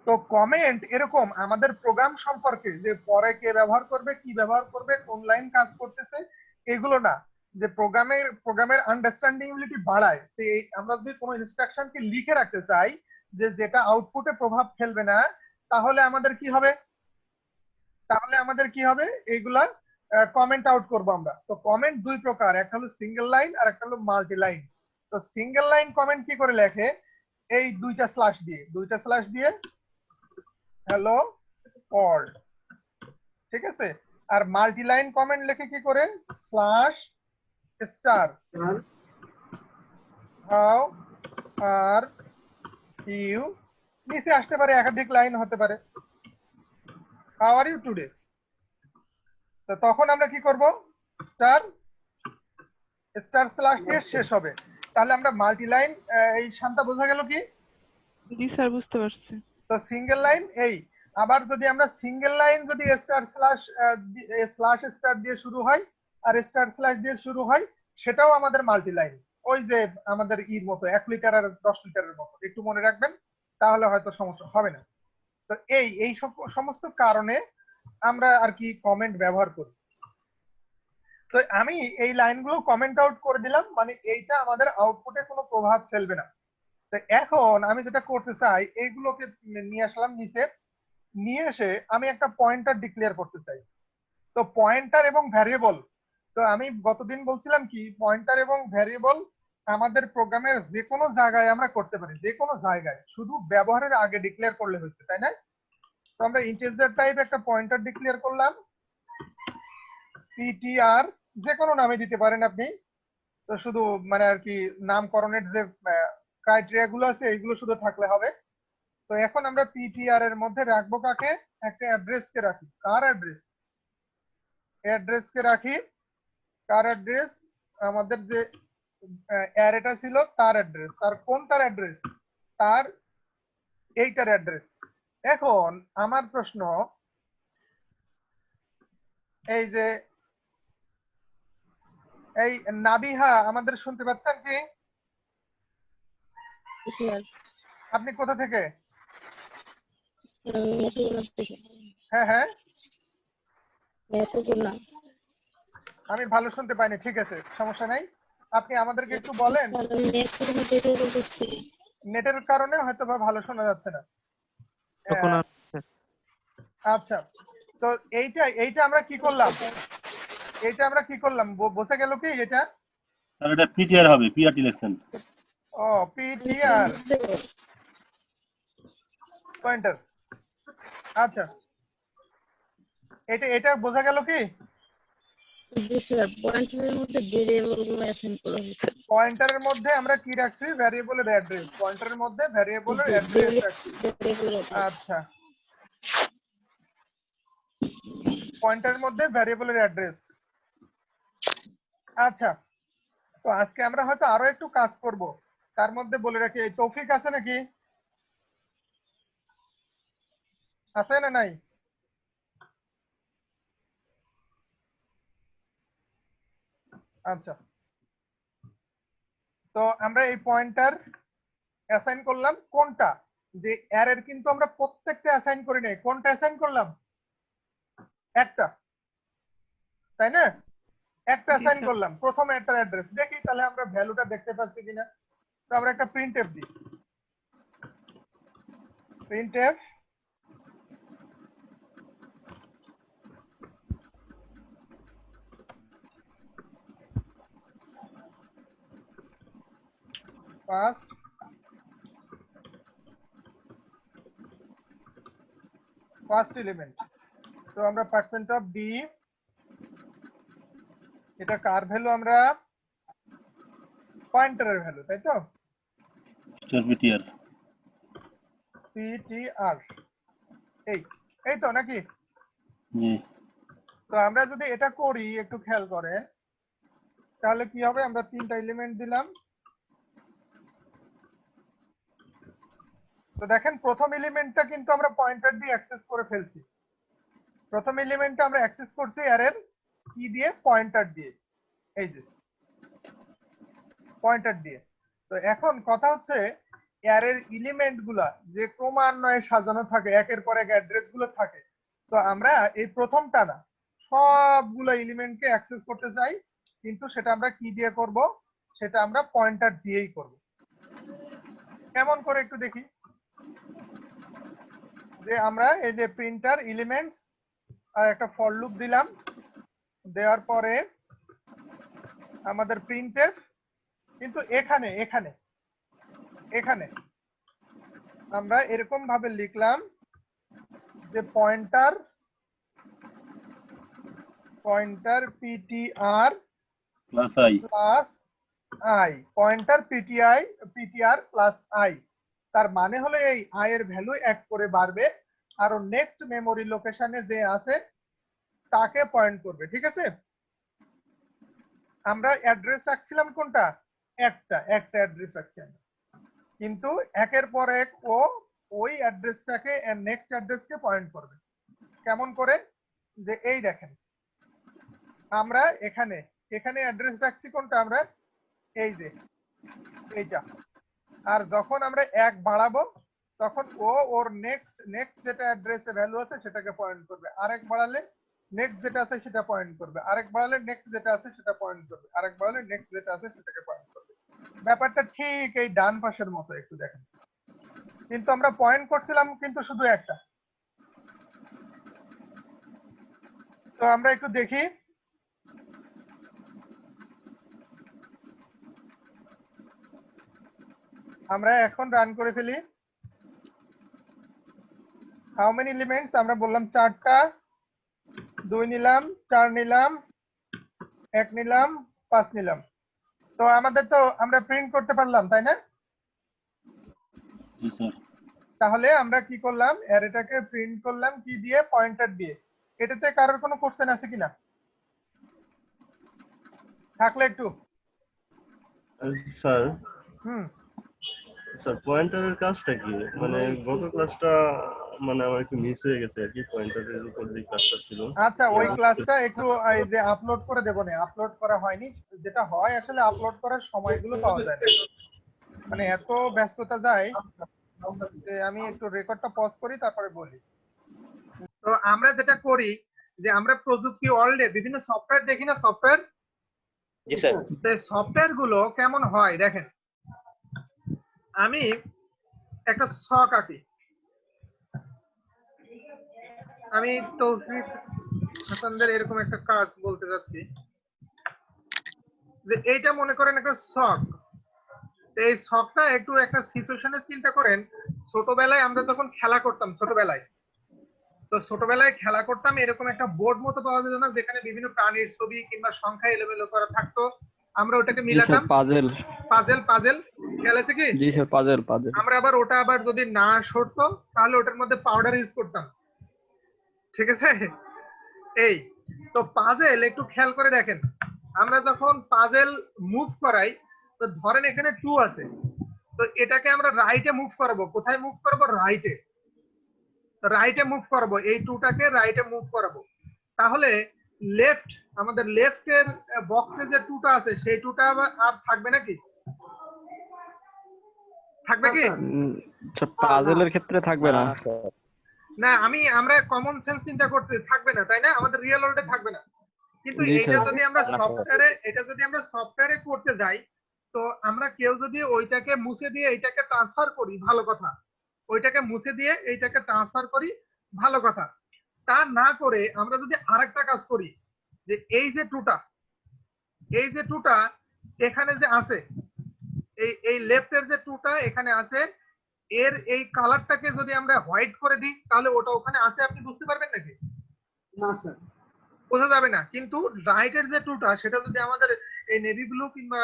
[SPEAKER 1] তো কমেন্ট এরকম আমাদের প্রোগ্রাম সম্পর্কে, যে পরে কে ব্যবহার করবে, কি ব্যবহার করবে, কোন লাইন কাজ করতেছে, এগুলো না, যে প্রোগ্রামের আন্ডারস্ট্যান্ডিবিলিটি বাড়ায়। তো আমরা যদি কোনো ইনস্ট্রাকশনকে লিখে রাখতে চাই যে যেটা আউটপুটে প্রভাব ফেলবে না, তাহলে আমাদের কি হবে এইগুলা কমেন্ট আউট করব আমরা। তো কমেন্ট দুই প্রকার, একটা হলো সিঙ্গেল লাইন আর একটা হলো মাল্টি লাইন। তো সিঙ্গেল লাইন কমেন্ট কি করে লেখে, এই দুইটা স্ল্যাশ দিয়ে হ্যালো ওয়ার্ল্ড, ঠিক আছে। আর মাল্টি লাইন কমেন্ট লেখে কি করে, slash star how are you, নিচে আসতে পারে একাধিক লাইন হতে পারে, হাউ আর ইউ টুডে। তো তখন আমরা কি করব, স্টার স্ল্যাশ দিয়ে শেষ হবে। তাহলে আমরা মাল্টি লাইন, এই শান্তা বোঝা গেল কি?
[SPEAKER 3] জি স্যার, বুঝতে পারছি।
[SPEAKER 1] তো সিঙ্গেল লাইন এই, আবার যদি আমরা সিঙ্গেল লাইন যদি স্টার স্ল্যাশ স্টার দিয়ে শুরু হয় আর স্টার স্ল্যাশ দিয়ে শুরু হয়, সেটাও আমাদের মাল্টি লাইন। ওই যে আমাদের ইর মতো 1 লিটার আর 10 লিটারের মতো, একটু মনে রাখবেন, তাহলে হয়তো সমস্যা হবে না। তো এই সমস্ত কারণে আমরা আর কি কমেন্ট ব্যবহার করি। তো আমি এই লাইনগুলো কমেন্ট আউট করে দিলাম, মানে এইটা আমাদের আউটপুটে কোনো প্রভাব ফেলবে না। তো এখন আমি যেটা করতে চাই, এইগুলোকে নিয়ে আসলাম নিচে, নিয়ে এসে আমি একটা পয়েন্টার ডিক্লেয়ার করতে চাই। তো পয়েন্টার এবং ভ্যারিয়েবল, তো আমি গতদিন বলছিলাম কি, পয়েন্টার এবং ভ্যারিয়েবল আমাদের প্রোগ্রামের যে কোনো জায়গায় আমরা করতে পারি, যে কোনো জায়গায়, শুধু ব্যবহারের আগে ডিক্লেয়ার করলে হচ্ছে, তাই না? তো আমরা ইন্টিজার টাইপ একটা পয়েন্টার ডিক্লেয়ার করলাম, পিটিআর, যে কোনো নামে দিতে পারেন আপনি। তো শুধু মানে আর কি নামকরণের যে ক্রাইটেরিয়া গুলো আছে এইগুলো শুধু থাকলে হবে। তো এখন আমরা পিটিআর এর মধ্যে রাখবো কাকে, একটা অ্যাড্রেস কে রাখি, কার অ্যাড্রেস কে রাখি, কার অ্যাড্রেস, আমাদের যে অ্যারেটা ছিল তার অ্যাড্রেস, তার অ্যাড্রেস, তার এইটার অ্যাড্রেস। এখন আমার প্রশ্ন, এই যে এই নাবিহা আমাদের শুনতে পাচ্ছেন কি? আপনি কোথা থেকে? হ্যাঁ হ্যাঁ, আমি ভালো শুনতে পাইনি, ঠিক আছে সমস্যা নাই, আপনি আমাদেরকে একটু বলেন। নেটের কারণে হয়তো বা ভালো শোনা যাচ্ছে না। আচ্ছা, তো এইটা আমরা কি করলাম, বোঝা গেল কি এটা?
[SPEAKER 7] আর এটা পিটিআর হবে, পিআরটি লিখছেন।
[SPEAKER 1] ও পিটিআর পয়েন্টার, আচ্ছা এটা বোঝা গেল কি?
[SPEAKER 8] জি স্যার, পয়েন্টারের মধ্যে ভেরিয়েবলগুলো অ্যাসাইন করা হয়েছে।
[SPEAKER 1] পয়েন্টারের মধ্যে আমরা কি রাখছি, ভ্যারিয়েবলের অ্যাড্রেস, পয়েন্টারের মধ্যে ভ্যারিয়েবলের অ্যাড্রেস রাখছি। আচ্ছা, পয়েন্টারের মধ্যে ভ্যারিয়েবলের অ্যাড্রেস। আচ্ছা, তো আজকে আমরা হয়তো আরো একটু কাজ করব, তার মধ্যে বলে রাখি, এই তৌফিক আছে নাকি? আছে না নাই? আচ্ছা, তো আমরা এই পয়েন্টার অ্যাসাইন করলাম কোনটা, যে অ্যারের কিন্তু আমরা প্রত্যেকটা অ্যাসাইন করি নাই, কোনটা অ্যাসাইন করলাম, একটা, তাই না? একটা অ্যাসাইন করলাম, প্রথম একটার অ্যাড্রেস। দেখি তাহলে আমরা ভ্যালুটা দেখতে পাচ্ছি কিনা। তো আমরা একটা প্রিন্টএফ দিই, প্রিন্টএফ ফার্স্ট এলিমেন্ট। তো আমরা পার্সেন্ট অফ ডি, এটা কার ভ্যালু, আমরা পয়েন্টারের ভ্যালু, তাই তো?
[SPEAKER 7] পিটিআর
[SPEAKER 1] এই তো নাকি?
[SPEAKER 7] জি।
[SPEAKER 1] তো আমরা যদি এটা করি, একটু খেয়াল করেন, তাহলে কি হবে, আমরা 3টা এলিমেন্ট দিলাম। তো দেখেন প্রথম এলিমেন্টটা কিন্তু আমরা পয়েন্টার দিয়ে অ্যাক্সেস করে ফেলছি, প্রথম এলিমেন্টটা আমরা অ্যাক্সেস করছি অ্যারের কি দিয়ে, পয়েন্টার দিয়ে, এই যে পয়েন্টার দিয়ে। তো এখন কথা হচ্ছে, অ্যারের এলিমেন্ট গুলা যে ক্রমান্বয়ে সাজানো থাকে, একের পর এক অ্যাড্রেস গুলো থাকে, তো আমরা এই প্রথমটা না, সবগুলো এলিমেন্টকে অ্যাক্সেস করতে চাই কিন্তু সেটা আমরা কি দিয়ে করব, সেটা আমরা পয়েন্টার দিয়েই করব। কেমন করে একটু দেখি। যে আমরা এই যে প্রিন্টার এলিমেন্টস আর একটা ফর লুপ দিলাম, দেওয়ার পরে আমাদের প্রিন্টএফ, কিন্তু এখানে এখানে এখানে আমরা এরকম ভাবে লিখলাম যে pointer PTR
[SPEAKER 9] plus I
[SPEAKER 1] plus I, pointer PTR plus I. তার মানে হলো এই আই এর ভ্যালু এক করে বাড়বে আর নেক্সট মেমোরি লোকেশনে যে আছে তাকে পয়েন্ট করবে। ঠিক আছে, আমরা অ্যাড্রেস রাখছিলাম কোনটা, একটা অ্যাড্রেস রাখছি আমরা, কিন্তু একের পর এক ও ওই অ্যাড্রেসটাকে নেক্সট অ্যাড্রেসকে পয়েন্ট করবে। কেমন করে, যে এই দেখেন আমরা এখানে এখানে অ্যাড্রেস রাখছি কোনটা, আমরা এই যে এইটা, আর যখন আমরা এক বাড়াবো তখন ও ওর নেক্সট যেটা অ্যাড্রেসে ভ্যালু আছে সেটাকে পয়েন্ট করবে, আরেক বাড়ালে নেক্সট যেটা আছে সেটা পয়েন্ট করবে, আরেক বাড়ালে নেক্সট যেটা আছে সেটা পয়েন্ট করবে, আরেক বাড়ালে নেক্সট যেটা আছে সেটাকে পয়েন্ট করবে। ব্যাপারটা ঠিক এই ডান পাশের মতো, একটু দেখেন। কিন্তু আমরা পয়েন্ট করছিলাম কিন্তু শুধু একটা। তো আমরা একটু দেখি, আমরা এখন রান করে ফেলি। হাউ মেনি এলিমেন্টস, আমরা বললাম 4টা, 2 নিলাম, 4 নিলাম, 1 নিলাম, 5 নিলাম। তো আমাদের তো আমরা প্রিন্ট করতে পারলাম, তাই না?
[SPEAKER 9] জি স্যার।
[SPEAKER 1] তাহলে আমরা কি করলাম, অ্যারেটাকে প্রিন্ট করলাম কি দিয়ে, পয়েন্টার দিয়ে। এটাতে কারোর কোনো কোশ্চেন আছে কিনা, থাকলে একটু।
[SPEAKER 7] স্যার
[SPEAKER 1] হুম,
[SPEAKER 7] স্যার পয়েন্টারের কাজটা কি? মানে গত ক্লাসটা মানে আমার একটু মিস হয়ে গেছে আর কি, পয়েন্টারের উপর যে ক্লাসটা ছিল।
[SPEAKER 1] আচ্ছা ওই ক্লাসটা একটু এই যে আপলোড করে দেবো না, আপলোড করা হয়নি। যেটা হয় আসলে আপলোড করার সময়গুলো পাওয়া যায় না, মানে এত ব্যস্ততা যায় যে আমি একটু রেকর্ডটা পজ করি তারপরে বলি। তো আমরা যেটা করি যে আমরা প্রযুক্তি ওয়ার্ল্ডে বিভিন্ন সফটওয়্যার দেখি না, সফটওয়্যার।
[SPEAKER 6] জি স্যার।
[SPEAKER 1] সফটওয়্যার গুলো কেমন হয় দেখেন, আমি একটা শখ আঁকি, আমি তৌফিক হাসানদের এরকম একটা কাজ বলতে যাচ্ছি যে এইটা মনে করেন একটা শখ। এই শখটা একটু একটা সিচুয়েশনে চিন্তা করেন, ছোটবেলায় আমরা যখন খেলা করতাম, ছোটবেলায় খেলা করতাম, এরকম একটা বোর্ড মতো পাওয়া যেত না, যেখানে বিভিন্ন প্রাণীর ছবি কিংবা সংখ্যা এলোমেলো করা থাকতো, আমরা ওটাকে মিলাতাম।
[SPEAKER 2] পাজেল
[SPEAKER 1] পাজেল খেয়াল আছে কি?
[SPEAKER 2] জি স্যার, পাজেল
[SPEAKER 1] আমরা আবার ওটা আবার যদি না সরতো তাহলে ওটার মধ্যে পাউডার ইউজ করতাম। ঠিক আছে, এই তো পাজেল একটু খেয়াল করে দেখেন, আমরা যখন পাজেল মুভ করাই, তো ধরেন এখানে 2 আছে, তো এটাকে আমরা রাইটে মুভ করাবো। কোথায় মুভ করবো? রাইটে মুভ করবো, এই 2টাকে রাইটে মুভ করাবো। তাহলে লেফট, আমাদের লেফটের বক্সে যে 2টা আছে সেই 2টা আর থাকবে নাকি? থাকবে কি?
[SPEAKER 2] পাজেলের ক্ষেত্রে থাকবে না।
[SPEAKER 1] না, আমরা কমন সেন্স চিন্তা করতে থাকবে না, তাই না? আমাদের রিয়েল ওয়ার্ল্ডে থাকবে না। কিন্তু
[SPEAKER 2] জি
[SPEAKER 1] এটা
[SPEAKER 2] স্যার।
[SPEAKER 1] যদি আমরা সফটওয়্যারে করতে যাই, তো আমরা কেউ যদি ওইটাকে মুছে দিয়ে এইটাকে ট্রান্সফার করি, ভালো কথা। ওইটাকে মুছে দিয়ে এইটাকে ট্রান্সফার করি, ভালো কথা। তা না করে আমরা যদি আরেকটা কাজ করি, যে এই যে 2টা এখানে যে আছে, এই লেফটের যে 2টা এখানে আছে, এর এই কালারটাকে যদি আমরা হোয়াইট করে দিই তাহলে ওটা ওখানে আছে, আপনি বুঝতে পারবেন নাকি?
[SPEAKER 10] না স্যার,
[SPEAKER 1] বোঝা যাবে না। কিন্তু রাইটের যে 2টা সেটা যদি আমাদের এই নেভি ব্লু কিংবা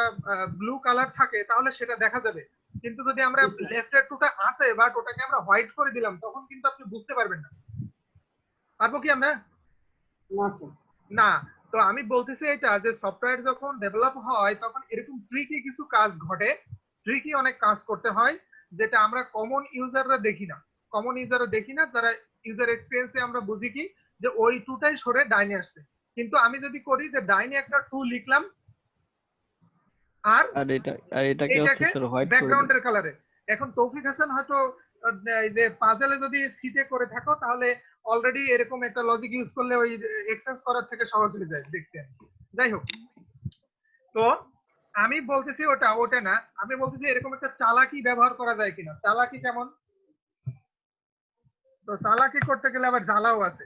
[SPEAKER 1] ব্লু কালার থাকে তাহলে সেটা দেখা যাবে। কিন্তু যদি আমরা লেফটের 2টা আছে বাট ওটাকে আমরা হোয়াইট করে দিলাম, তখন কিন্তু আপনি বুঝতে পারবেন না। পারবো কি আমরা?
[SPEAKER 10] না স্যার।
[SPEAKER 1] না। তো আমি বলতেছি এটা যে সফটওয়্যার যখন ডেভেলপ হয় তখন এরকম ট্রিকি কিছু কাজ ঘটে, ট্রিকি অনেক কাজ করতে হয়, যেটা আমরা কমন ইউজাররা দেখি না। তারা ইউজার এক্সপিরিয়েন্সে আমরা বুঝি কি যে ওই 2টাই সরে ডাইনে আসছে। কিন্তু আমি যদি করি যে ডাইনে একটা 2 লিখলাম আর
[SPEAKER 2] এটাকে হচ্ছে স্যার হোয়াইট করে
[SPEAKER 1] ব্যাকগ্রাউন্ডের কালারে। এখন তৌফিক হাসান হয়তো এই যে পাজেলে যদি সিতে করে থাকো তাহলে অলরেডি এরকম একটা লজিক ইউজ করলে ওই এক্সচেঞ্জ করার থেকে সহজ হয়ে যায়, দেখছেন। যাই হোক, তো আমি বলতেছি ওটা ওটা না, আমি বলতেছি এরকম একটা চালাকি ব্যবহার করা যায় কিনা। চালাকি কেমন? তো চালাকি করতে গেলে আবার জ্বালাও আছে।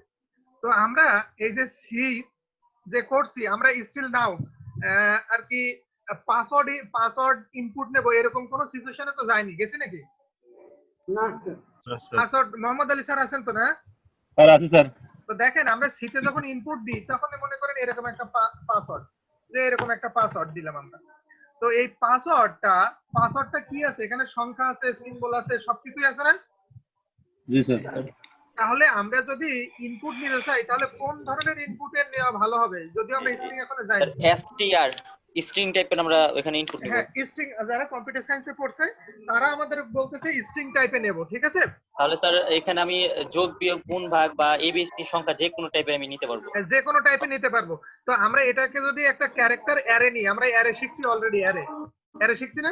[SPEAKER 1] তো আমরা এই যে সি যে করছি, আমরা স্টিল নাও আর কি পাসওয়ার্ড ইনপুট নেব এরকম কোন সিচুয়েশনে তো যায়নি, গেছি নাকি?
[SPEAKER 10] না sir.
[SPEAKER 1] Password Mohammad Ali sir আছেন তো না?
[SPEAKER 6] স্যার আছে স্যার।
[SPEAKER 1] তো দেখেন আমরা সিতে যখন ইনপুট দিই তখন মনে করেন এরকম একটা পাসওয়ার্ড, যে এরকম একটা পাসওয়ার্ড দিলাম আমরা। তো এই পাসওয়ার্ডটা কি আছে? এখানে সংখ্যা আছে, সিম্বল আছে, সবকিছুই আছে না?
[SPEAKER 6] জি স্যার।
[SPEAKER 1] তাহলে আমরা যদি ইনপুট নিতে চাই তাহলে কোন ধরনের ইনপুটের নেওয়া ভালো হবে? যদি আমরা স্ট্রিং এখনো যাই
[SPEAKER 6] এসটিআর স্ট্রিং টাইপের আমরা এখানে ইনপুট নেব।
[SPEAKER 1] হ্যাঁ, স্ট্রিং যারা কম্পিউটার সায়েন্সে পড়ছে তারা আমাদের বলতেছে স্ট্রিং টাইপে নেব, ঠিক আছে?
[SPEAKER 6] তাহলে স্যার এখানে আমি যোগ বিয়োগ গুণ ভাগ বা এবিসি সংখ্যা যে কোনো টাইপের আমি নিতে পারবো।
[SPEAKER 1] যে কোনো টাইপে নিতে পারবো। তো আমরা এটাকে যদি একটা ক্যারেক্টার অ্যারে নিই, আমরা অ্যারে শিখছি অলরেডি, অ্যারে শিখছি না?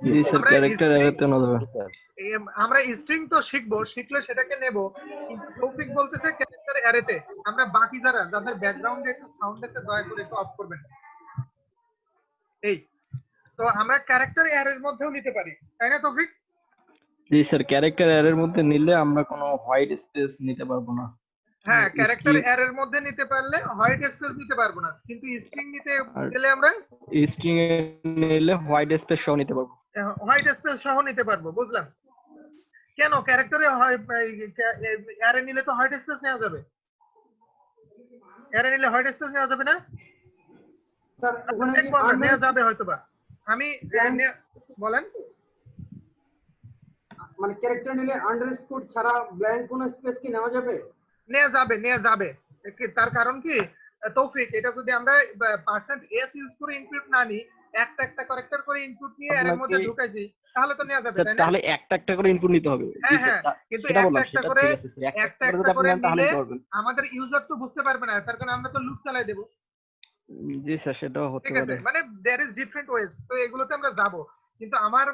[SPEAKER 2] জি স্যার,
[SPEAKER 1] আমরা
[SPEAKER 2] ক্যারেক্টার অ্যারেতে না যাবে।
[SPEAKER 1] আমরা স্ট্রিং তো শিখবো, শিখলে সেটাকে নেব, কিন্তু টপিক বলতেছে ক্যারেক্টার অ্যারেতে। আমরা বাকি যাদের ব্যাকগ্রাউন্ডে একটু সাউন্ড আছে দয়া করে একটু অফ করবেন। এই তো আমরা ক্যারেক্টার অ্যারের মধ্যেও নিতে পারি, তাই না তৌফিক?
[SPEAKER 2] জি স্যার, ক্যারেক্টার অ্যারের মধ্যে নিলে আমরা কোনো হোয়াইট স্পেস নিতে পারবো না।
[SPEAKER 1] হ্যাঁ, ক্যারেক্টার অ্যারের মধ্যে নিতে পারলে হোয়াইট স্পেস নিতে পারবো না, কিন্তু স্ট্রিং নিতে গেলে আমরা
[SPEAKER 2] স্ট্রিং এ নিলে হোয়াইট স্পেস সহ নিতে পারবো।
[SPEAKER 1] হোয়াইট স্পেস সহ নিতে পারবো, বুঝলাম। কেন ক্যারেক্টারে অ্যারে নিলে তো হোয়াইট স্পেস নেওয়া যাবে, অ্যারে নিলে হোয়াইট স্পেস নেওয়া যাবে না?
[SPEAKER 10] স্যার ওখানে কি
[SPEAKER 1] দেখবো আমরা, নেওয়া যাবে হয়তোবা। আমি বলেন।
[SPEAKER 10] মানে ক্যারেক্টার নিলে আন্ডারস্কোর ছাড়া ব্ল্যাঙ্ক কোনো স্পেস কি নেওয়া যাবে?
[SPEAKER 1] নেওয়া যাবে। তার কারণ কি তৌফিক, এটা যদি আমরা %s ইউজ করে ইনপুট না নিই, একটা একটা ক্যারেক্টার করে ইনপুট নিয়ে এর মধ্যে ঢুকাই দিই, তাহলে তো নেওয়া যাবে, তাই না?
[SPEAKER 2] তাহলে একটা একটা করে ইনপুট নিতে হবে।
[SPEAKER 1] হ্যাঁ হ্যাঁ, কিন্তু একটা একটা করে নিলে আমাদের ইউজার তো বুঝতে পারবে না, তার কারণে আমরা তো লুপ চালাই দেব।
[SPEAKER 2] জি স্যার, সেটাও হতে
[SPEAKER 1] ঠিক আছে,
[SPEAKER 2] পারে।
[SPEAKER 1] মানে देयर ইজ ডিফারেন্ট ওয়েজ। তো এগুলোতে আমরা যাব, কিন্তু আমার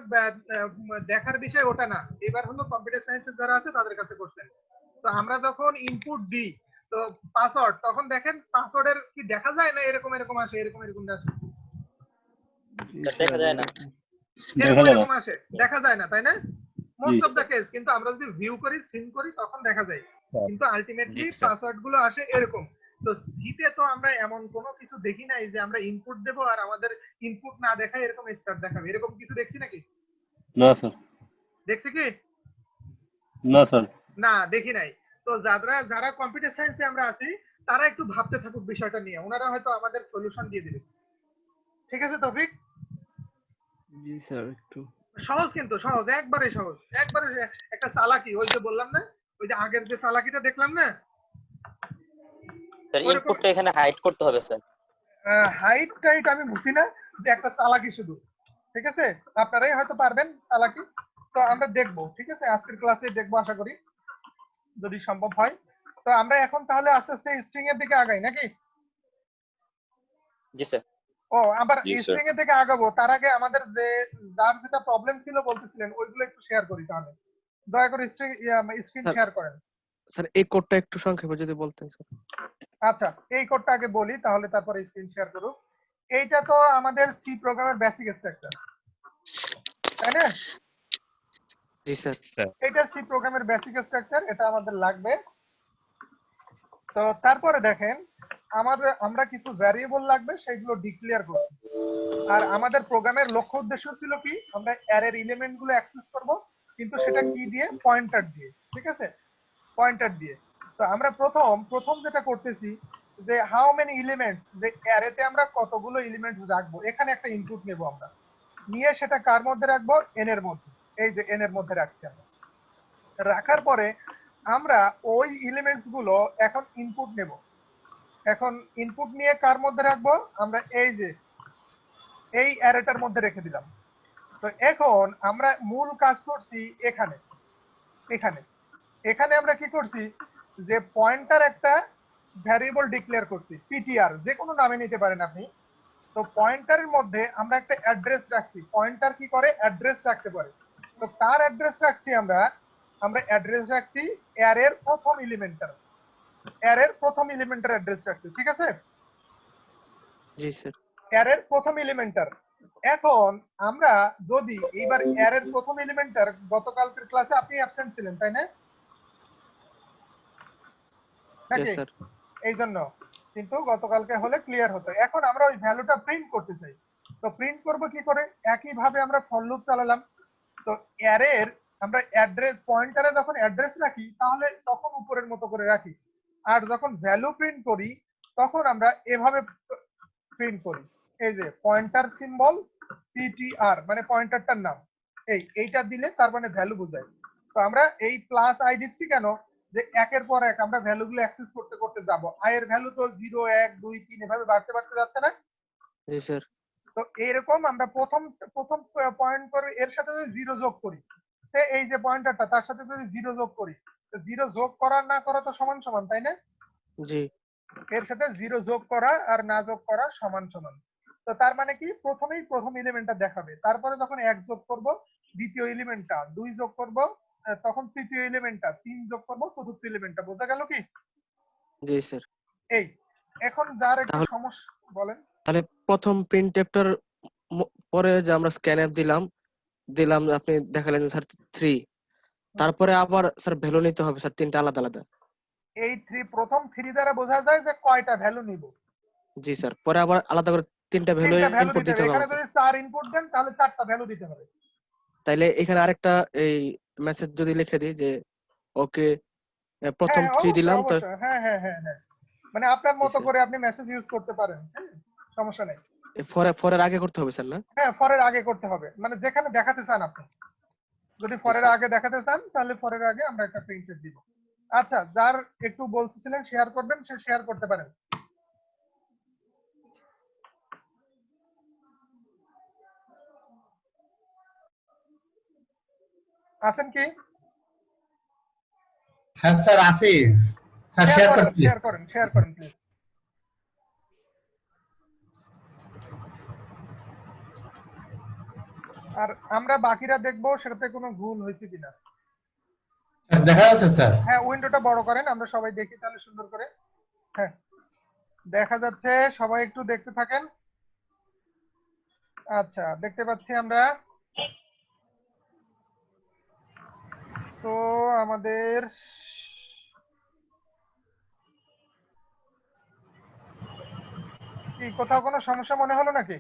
[SPEAKER 1] দেখার বিষয় ওটা না। এবার হলো কম্পিউটার সায়েন্সের যারা আছে তাদের কাছে কোশ্চেন। তো আমরা যখন ইনপুট দিই তো পাসওয়ার্ড, তখন দেখেন পাসওয়ার্ডের কি দেখা যায় না এরকম আসে, এরকম আসে?
[SPEAKER 6] দেখা যায় না।
[SPEAKER 1] এরকম আসে, দেখা যায় না, তাই না? Most of the case. কিন্তু আমরা যদি ভিউ করি, সিন করি, তখন দেখা যায়। কিন্তু আলটিমেটলি পাসওয়ার্ড গুলো আসে এরকম। তো সিতে তো আমরা এমন কোনো কিছু দেখি নাই যে আমরা ইনপুট দেব আর আমাদের ইনপুট না দেখায় এরকম স্টার দেখাবে, এরকম কিছু দেখছি নাকি?
[SPEAKER 7] না স্যার।
[SPEAKER 1] দেখছি কি?
[SPEAKER 7] না স্যার।
[SPEAKER 1] না, দেখি নাই। তো যারা কম্পিউটার সায়েন্সে আমরা আছি তারা একটু ভাবতে থাকুক বিষয়টা নিয়ে, ওনারা হয়তো আমাদের সলিউশন দিয়ে দিবে। ঠিক আছে তৌফিক?
[SPEAKER 2] জি স্যার, একটু
[SPEAKER 1] সহজ, কিন্তু সহজ, একবারে সহজ, একবারে একটা চালাকি। ওই যে বললাম না, ওই যে আগের যে চালাকিটা দেখলাম না,
[SPEAKER 6] স্যার ইনপুটটা এখানে হাইড করতে হবে স্যার।
[SPEAKER 1] হাইট টাইট আমি বুঝি না, যে একটা চালাকি শুধু। ঠিক আছে, আপনারাই হয়তো পারবেন চালাকি। তো আমরা দেখবো, ঠিক আছে, আজকের ক্লাসে দেখবো আশা করি, যদি সম্ভব হয়। তো আমরা এখন তাহলে আস্তে আস্তে স্ট্রিং এর দিকে আগাই নাকি?
[SPEAKER 6] জি স্যার।
[SPEAKER 1] ও, আবার স্ট্রিং এর দিকে আগাবো তার আগে আমাদের যার যেটা প্রবলেম ছিল বলতেছিলেন ওইগুলো একটু শেয়ার করি। তাহলে দয়া করে স্ক্রিন শেয়ার করেন।
[SPEAKER 9] স্যার এই কোডটা একটু সংক্ষেপে যদি বলতেন স্যার।
[SPEAKER 1] আচ্ছা, এই কোডটা আগে বলি, তাহলে তারপরে স্ক্রিন শেয়ার করুন। এইটা তো আমাদের সি প্রোগ্রামের বেসিক স্ট্রাকচার, তাই না?
[SPEAKER 9] জি স্যার।
[SPEAKER 1] এটা সি প্রোগ্রামের বেসিক স্ট্রাকচার, এটা আমাদের লাগবে। তো তারপরে দেখেন আমরা কিছু ভ্যারিয়েবল লাগবে, সেগুলো ডিক্লেয়ার করব। আর আমাদের প্রোগ্রামের লক্ষ্য উদ্দেশ্য ছিল কি, আমরা অ্যারের এলিমেন্ট গুলো অ্যাক্সেস করব, কিন্তু সেটা কি দিয়ে? পয়েন্টার দিয়ে। ঠিক আছে, পয়েন্টার দিয়ে। তো আমরা প্রথম যেটা করতেছি যে হাউ মেনি এলিমেন্টস, যে অ্যারেতে আমরা কতগুলো এলিমেন্টস রাখবো, এখানে একটা ইনপুট নেব আমরা, নিয়ে সেটা কার মধ্যে রাখবো? এন এর মধ্যে। এই যে এন এর মধ্যে রাখছি আমরা। রাখার পরে আমরা ওই এলিমেন্টস গুলো এখন ইনপুট নেব। এখন ইনপুট নিয়ে কার মধ্যে রাখবো? আমরা এই যে এই অ্যারেটার মধ্যে রেখে দিলাম। তো এখন আমরা মূল কাজ করছি এখানে এখানে আমরা কি করছি, যে পয়েন্টার একটা ভ্যারিয়েবল ডিক্লেয়ার করছি, পিটিআর, যে কোনো নামে নিতে পারেন আপনি। তো পয়েন্টারের মধ্যে আমরা একটা অ্যাড্রেস রাখছি। পয়েন্টার কি করে? অ্যাড্রেস রাখতে পারে। তো কার অ্যাড্রেস রাখছি আমরা অ্যাড্রেস রাখছি অ্যারের প্রথম এলিমেন্টার, অ্যাড্রেস রাখছি। ঠিক আছে?
[SPEAKER 9] জি স্যার।
[SPEAKER 1] অ্যারের প্রথম এলিমেন্টার। এখন আমরা যদি এইবার অ্যারের প্রথম এলিমেন্টার, গতকালকের ক্লাসে আপনি অ্যাবসেন্ট ছিলেন তাই না? নাকি?
[SPEAKER 9] স্যার
[SPEAKER 1] এই জন্য কিন্তু গতকালকে হলে ক্লিয়ার হতো। এখন আমরা ওই ভ্যালুটা প্রিন্ট করতে চাই, তো প্রিন্ট করব কি করে? একই ভাবে আমরা ফর লুপ চালালাম। তো অ্যারের আমরা অ্যাড্রেস পয়েন্টারে যখন অ্যাড্রেস রাখি তাহলে তখন উপরের মতো করে রাখি, আর যখন ভ্যালু প্রিন্ট করি তখন আমরা এভাবে প্রিন্ট করি। এই যে পয়েন্টার সিম্বল পিটিআর মানে পয়েন্টারটার নাম, এইটা দিলে তার মানে ভ্যালু বোঝায়। তো আমরা এই প্লাস আই দিচ্ছি কেন? যে একের পর এক আমরা ভ্যালুগুলো অ্যাক্সেস করতে করতে যাব। আই এর ভ্যালু তো 0 1 2 3 এভাবে বাড়তে বাড়তে যাচ্ছে না?
[SPEAKER 9] জি স্যার।
[SPEAKER 1] তো এরকম আমরা প্রথম পয়েন্ট করে এর সাথে যদি 0 যোগ করি, সে এই যে পয়েন্টারটা তার সাথে যদি 0 যোগ করি, তো 0 যোগ করা না করা তো সমান সমান তাই না?
[SPEAKER 9] জি
[SPEAKER 1] এর সাথে 0 যোগ করা আর না যোগ করা সমান সমান। তো তার মানে কি প্রথমেই প্রথম এলিমেন্টটা দেখাবে, তারপরে যখন 1 যোগ করব দ্বিতীয় এলিমেন্টটা, 2 যোগ করব তখন তৃতীয় এলিমেন্টটা, 3 যোগ করব চতুর্থ এলিমেন্টটা। বোঝা গেল কি?
[SPEAKER 9] জি স্যার।
[SPEAKER 1] এই এখন যার একটু
[SPEAKER 9] তাহলে-
[SPEAKER 1] সমস্যা বলেন।
[SPEAKER 9] তাহলে প্রথম প্রিন্টএফটার পরে যে আমরা স্ক্যানএফ দিলাম আপনি দেখালেন যে স্যার 3, তারপরে আবার স্যার ভ্যালু নিতে হবে স্যার 3টা আলাদা আলাদা।
[SPEAKER 1] এই প্রথম 3 দ্বারা বোঝা যায় যে কয়টা ভ্যালু নিব।
[SPEAKER 9] জি স্যার, পরে আবার আলাদা করে 3টা ভ্যালু
[SPEAKER 1] ভ্যালু
[SPEAKER 9] ইনপুট
[SPEAKER 1] দিতে
[SPEAKER 9] দিতে
[SPEAKER 1] হবে।
[SPEAKER 9] হবে
[SPEAKER 1] এখানে
[SPEAKER 9] আমাকে।
[SPEAKER 1] যদি 4 ইনপুট দেন তাহলে 4টা ভ্যালু দিতে হবে।
[SPEAKER 9] তাইলে এখানে আরেকটা এই মেসেজ যদি লিখে দিই যে ওকে প্রথম
[SPEAKER 1] হ্যাঁ
[SPEAKER 9] 3 দিলাম তো
[SPEAKER 1] অবশ্যই হ্যাঁ হ্যাঁ হ্যাঁ হ্যাঁ, মানে আপনার মতো
[SPEAKER 9] স্যার।
[SPEAKER 1] করে আপনি মেসেজ ইউজ করতে পারেন, হ্যাঁ সমস্যা নেই।
[SPEAKER 9] ফরের আগে করতে হবে স্যার না?
[SPEAKER 1] হ্যাঁ ফরের আগে করতে হবে, মানে যেখানে দেখাতে চান আপনি। যদি ফরের
[SPEAKER 9] স্যার।
[SPEAKER 1] আগে দেখাতে চান তাহলে ফরের আগে আমরা একটা প্রিন্টেড দিব। আচ্ছা, যার একটু বলছিলেন শেয়ার করবেন সে শেয়ার করতে পারেন। আছেন কি?
[SPEAKER 4] হ্যাঁ স্যার আছি স্যার, শেয়ার করছি।
[SPEAKER 1] শেয়ার করেন প্লিজ। আর আমরা বাকিরা দেখবো সেটাতে কোনো ভুল হয়েছে কিনা।
[SPEAKER 4] স্যার দেখা যাচ্ছে স্যার?
[SPEAKER 1] হ্যাঁ উইন্ডোটা বড় করেন, আমরা সবাই দেখি তাহলে সুন্দর করে। হ্যাঁ দেখা যাচ্ছে, সবাই একটু দেখতে থাকেন। আচ্ছা দেখতে পাচ্ছি আমরা। তো আমাদের কি কোথাও কোনো সমস্যা মনে হলো নাকি?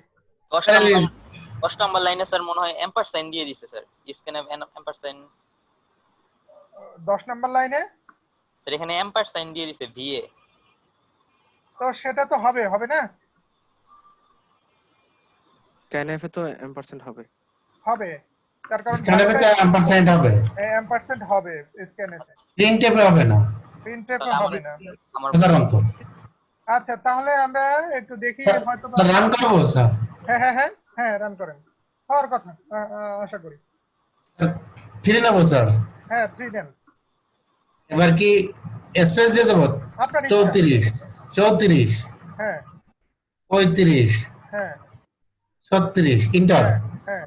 [SPEAKER 6] 10 নম্বর লাইনে স্যার মনে হয় এম্পারসাইন দিয়ে দিছে স্যার, স্ক্যানএফ এম্পারসাইন
[SPEAKER 1] 10 নাম্বার লাইনে
[SPEAKER 6] স্যার এখানে এম্পারসাইন দিয়ে দিছে ভিএ।
[SPEAKER 1] তো সেটা তো হবে না?
[SPEAKER 9] স্ক্যানএফ এ তো এম্পারসেন্ট হবে।
[SPEAKER 1] হবে, তার কারণ
[SPEAKER 4] স্ক্যানএফে তো এম্পারসেন্ট হবে,
[SPEAKER 1] এম্পারসেন্ট হবে স্ক্যানএফে,
[SPEAKER 4] প্রিন্টএফে হবে না
[SPEAKER 1] প্রিন্টএফে হবে না
[SPEAKER 6] আমার
[SPEAKER 4] সাধারণত।
[SPEAKER 1] আচ্ছা তাহলে আমরা একটু দেখি হয়তো
[SPEAKER 4] স্যার রান করবো স্যার?
[SPEAKER 1] হ্যাঁ হ্যাঁ হ্যাঁ হ্যাঁ রান করেন, হওয়ার কথা আশা করি।
[SPEAKER 4] 3 নেবো স্যার?
[SPEAKER 1] হ্যাঁ 3 দেন।
[SPEAKER 4] এবার কি স্পেস দিয়ে দেবো?
[SPEAKER 1] আপনার ইচ্ছা।
[SPEAKER 4] 34 34
[SPEAKER 1] হ্যাঁ
[SPEAKER 4] 35
[SPEAKER 1] হ্যাঁ
[SPEAKER 4] 36 ইন্টার।
[SPEAKER 1] হ্যাঁ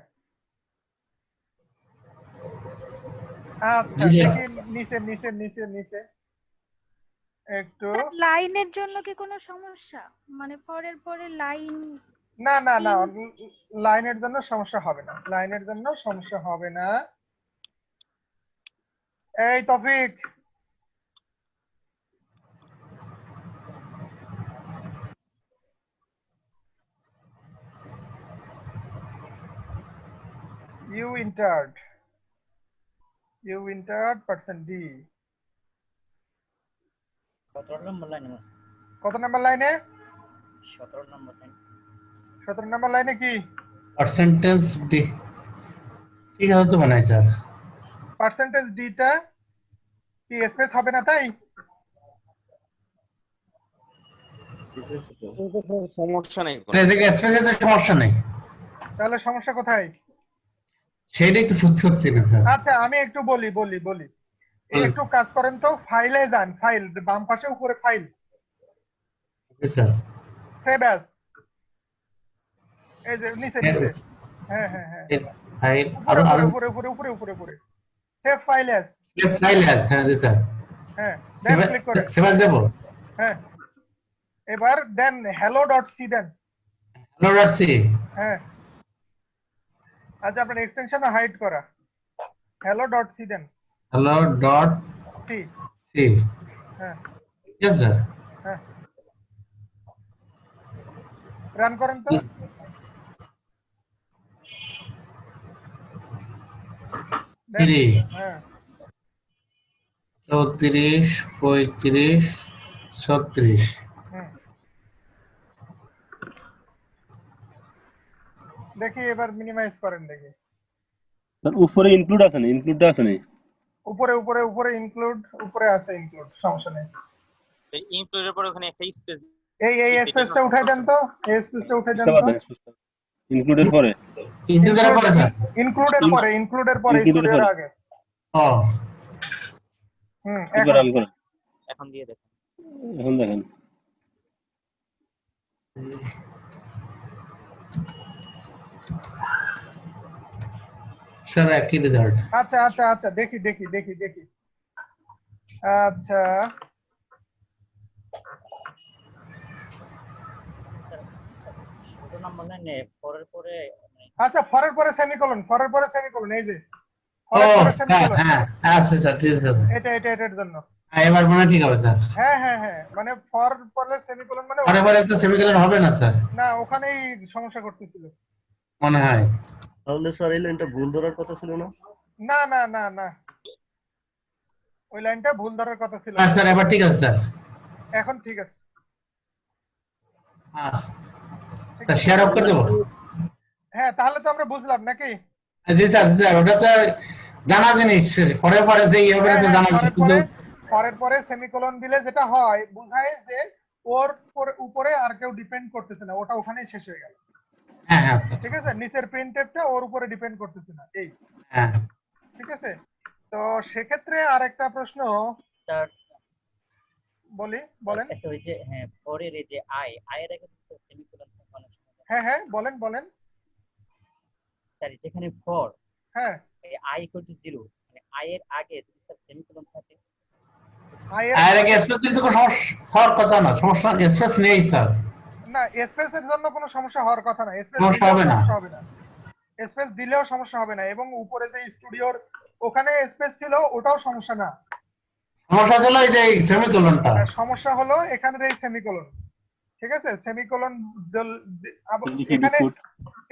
[SPEAKER 1] আচ্ছা
[SPEAKER 4] জি।
[SPEAKER 1] দেখি নিচে নিচে নিচে নিচে একটু।
[SPEAKER 5] লাইনের জন্য কি কোনো সমস্যা? মানে ফরের পরে লাইন?
[SPEAKER 1] না না না, লাইনের জন্য সমস্যা হবে না, লাইনের জন্য সমস্যা হবে না। এই তৌফিক you entered %D।
[SPEAKER 6] 17 নম্বর লাইনে
[SPEAKER 1] কত নাম্বার লাইনে?
[SPEAKER 6] 17 নম্বর লাইন
[SPEAKER 1] 17 নাম্বার লাইনে কি
[SPEAKER 4] পার্সেন্টেজ ডি ঠিক আছে তো বানাই স্যার?
[SPEAKER 1] পার্সেন্টেজ ডি টা কি স্পেস হবে না তাই?
[SPEAKER 9] সমস্যা নেই।
[SPEAKER 4] এদিকে স্পেসে তো সমস্যা নেই,
[SPEAKER 1] তাহলে সমস্যা কোথায়?
[SPEAKER 4] সেইটাই তো বুঝতে পারছি না স্যার।
[SPEAKER 1] আচ্ছা আমি একটু বলি একটু কাজ করেন তো, ফাইলে যান, ফাইল বাম পাশে উপরে ফাইল,
[SPEAKER 4] স্যার
[SPEAKER 1] সেভ অ্যাজ, এই যে নিচে নিচে হ্যাঁ হ্যাঁ হ্যাঁ
[SPEAKER 4] ফাইল
[SPEAKER 1] উপরে
[SPEAKER 4] আর
[SPEAKER 1] উপরে উপরে উপরে উপরে উপরে সেভ ফাইল অ্যাজ।
[SPEAKER 4] ফাইল আছে, হ্যাঁ জি স্যার।
[SPEAKER 1] হ্যাঁ দেন ক্লিক করেন।
[SPEAKER 4] সেভ দেব।
[SPEAKER 1] হ্যাঁ এবার দেন hello.c দেন।
[SPEAKER 4] hello.c
[SPEAKER 1] হ্যাঁ আচ্ছা আপনার এক্সটেনশন হাইড করা hello.c দেন
[SPEAKER 4] hello.c
[SPEAKER 1] সি হ্যাঁ
[SPEAKER 4] yes sir
[SPEAKER 1] হ্যাঁ রান করেন তো দেন।
[SPEAKER 4] 3
[SPEAKER 1] হ্যাঁ
[SPEAKER 4] 34 35 36
[SPEAKER 1] হুম দেখি এবার মিনিমাইজ করেন দেখি
[SPEAKER 11] স্যার উপরে ইনক্লুড আছে না, ইনক্লুডটা আছে না?
[SPEAKER 1] উপরে উপরে উপরে ইনক্লুড উপরে আছে ইনক্লুড সমস্যা নেই
[SPEAKER 6] এই ইনক্লুডের পরে ওখানে একটা স্পেস
[SPEAKER 1] এই স্পেসটা উঠাই দেন তো এই স্পেসটা উঠাই দেন
[SPEAKER 11] বুঝতে
[SPEAKER 1] তো
[SPEAKER 11] পারছেন? ইনক্লুডের পরে
[SPEAKER 4] ইন্টিজারের পরে স্যার
[SPEAKER 1] ইনক্লুডের পরে
[SPEAKER 11] Include-এর
[SPEAKER 1] স্টুডিওর
[SPEAKER 11] পরে।
[SPEAKER 1] আগে
[SPEAKER 4] ও
[SPEAKER 11] একবার রান করেন,
[SPEAKER 6] এখন দিয়ে দেখেন
[SPEAKER 11] এখন দেখেন।
[SPEAKER 4] স্যার একই রেজাল্ট
[SPEAKER 1] আচ্ছা আচ্ছা আচ্ছা দেখি দেখি দেখি দেখি আচ্ছা
[SPEAKER 6] নাম্বার লাইনে পরের পরে
[SPEAKER 1] আচ্ছা ফরের পরে সেমিকোলন এই যে
[SPEAKER 4] ও
[SPEAKER 1] ফরের পরে
[SPEAKER 4] হ্যাঁ
[SPEAKER 1] সেমিকোলন
[SPEAKER 4] হ্যাঁ আছে স্যার ঠিক আছে
[SPEAKER 1] এটার জন্য
[SPEAKER 4] হ্যাঁ, এবার মনে হয় ঠিক হবে স্যার
[SPEAKER 1] হ্যাঁ মানে ফর পরে সেমিকোলন মানে
[SPEAKER 4] পরে পরে তো সেমিকোলন হবে না স্যার
[SPEAKER 1] না ওখানেই সমস্যা করতেছিল
[SPEAKER 4] মনে হয়
[SPEAKER 7] তাহলে স্যার এই লাইনটা ভুল ধরার কথা ছিল না?
[SPEAKER 1] না না না না ওই লাইনটা ভুল ধরার কথা ছিল
[SPEAKER 4] হ্যাঁ স্যার এবার ঠিক আছে স্যার
[SPEAKER 1] এখন ঠিক আছে
[SPEAKER 4] স্যার শেয়ার অফ করে দেবো
[SPEAKER 1] হ্যাঁ তাহলে তো আমরা বুঝলাম নাকি
[SPEAKER 4] জি স্যার ওটা তো জানা জিনিস পরে পরে যে ইয়ে হবে তো জানা জিনিস কিন্তু
[SPEAKER 1] পরের পরে সেমিকোলন দিলে যেটা হয় বোঝায় যে ওর উপরে আর কেউ ডিপেন্ড করতেছে না ওটা ওখানেই শেষ হয়ে গেল
[SPEAKER 4] হ্যাঁ হ্যাঁ স্যার
[SPEAKER 1] ঠিক আছে নিচের প্রিন্টেডটা ওর উপরে ডিপেন্ড করতেছে না এই
[SPEAKER 4] হ্যাঁ
[SPEAKER 1] ঠিক আছে তো সেক্ষেত্রে আরেকটা প্রশ্ন
[SPEAKER 6] স্যার
[SPEAKER 1] বলেন
[SPEAKER 6] আচ্ছা ওই যে হ্যাঁ পরের এই যে এর আগে সেমিকোলন মানে
[SPEAKER 1] হ্যাঁ বলেন
[SPEAKER 6] স্যার যেখানে ফর
[SPEAKER 1] হ্যাঁ
[SPEAKER 6] এই i = 0 মানে i এর আগে যদি স্যার সেমিকোলন থাকে
[SPEAKER 4] আর আগে স্পেস দিতে কোনো সমস্যা কথা না সমস্যা স্পেস নেই স্যার
[SPEAKER 1] না স্পেসের জন্য কোনো সমস্যা হওয়ার কথা না
[SPEAKER 4] সমস্যা হবে না
[SPEAKER 1] স্পেস দিলেও সমস্যা হবে না এবং উপরে যে স্টুডিওর ওখানে স্পেস ছিল ওটাও সমস্যা না
[SPEAKER 4] সমস্যা হলো এই যে সেমিকোলনটা
[SPEAKER 1] সমস্যা হলো এখানের এই সেমিকোলন ঠিক আছে সেমিকোলন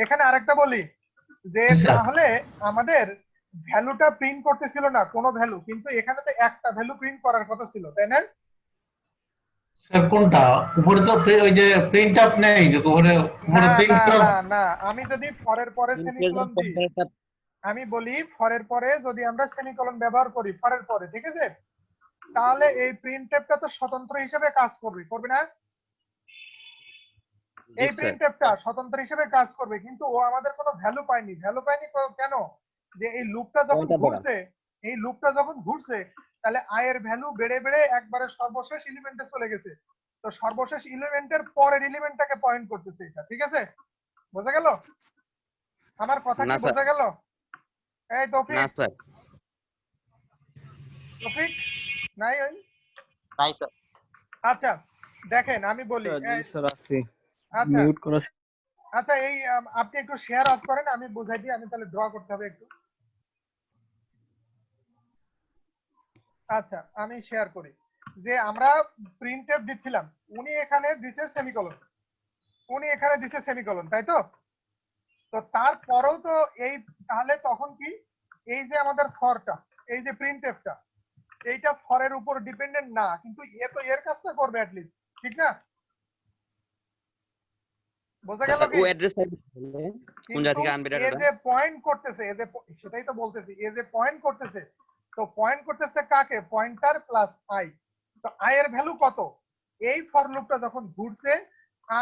[SPEAKER 1] এখানে আরেকটা বলি যে তাহলে আমাদের ভ্যালুটা প্রিন্ট করতেছিল না কোনো ভ্যালু কিন্তু এখানে তো একটা ভ্যালু প্রিন্ট করার কথা ছিল তাই না
[SPEAKER 4] স্যার কোনটা উপরে তো ওই যে প্রিন্ট আপ নেই যে উপরে প্রিন্ট
[SPEAKER 1] না আমি যদি ফরের পরে সেমিকোলন দিই আমি বলি ফরের পরে যদি আমরা সেমিকোলন ব্যবহার করি ফরের পরে ঠিক আছে তাহলে এই প্রিন্টএফটা তো স্বতন্ত্র হিসেবে কাজ করবে না এই প্রিন্টএফটা স্বতন্ত্র হিসেবে কাজ করবে কিন্তু ও আমাদের কোনো ভ্যালু পায়নি কেন যে এই লুপটা যখন ঘুরছে তাহলে i এর ভ্যালু বেড়ে বেড়ে একবারে সর্বশেষ এলিমেন্টে চলে গেছে তো সর্বশেষ এলিমেন্টের পরের এলিমেন্টটাকে পয়েন্ট করতেছে এটা ঠিক আছে বোঝা গেল আমার কথা কি বোঝা গেল এই তৌফিক
[SPEAKER 6] না স্যার
[SPEAKER 1] তৌফিক নাই
[SPEAKER 6] স্যার
[SPEAKER 1] আচ্ছা দেখেন আমি বলি
[SPEAKER 9] স্যার আছি
[SPEAKER 1] আচ্ছা
[SPEAKER 9] মিউট করা
[SPEAKER 1] আচ্ছা এই আপনি একটু শেয়ার অফ করেন আমি বুঝাই দিই আমি তাহলে ড্র করতে হবে একটু আচ্ছা আমি শেয়ার করি যে আমরা প্রিন্টএফ দিচ্ছিলাম উনি এখানে দিছে সেমিকোলন তাই তো তো তারপরেও তো এই তাহলে তখন কি এই যে আমাদের ফরটা এই যে প্রিন্টএফটা এইটা ফরের উপর ডিপেন্ডেন্ট না কিন্তু এ তো এর কাজটা করবে অ্যাট লিস্ট ঠিক না বোঝা গেল কি
[SPEAKER 6] ও অ্যাড্রেস কোন জায়গা থেকে আনবে ডাটাটা
[SPEAKER 1] এই যে পয়েন্ট করতেছে এই যে সেটাই তো বলতেছি এই যে পয়েন্ট করতেছে তো পয়েন্ট করতেছে কাকে পয়েন্টার প্লাস i তো i এর ভ্যালু কত এই ফর লুপটা যখন ঘুরছে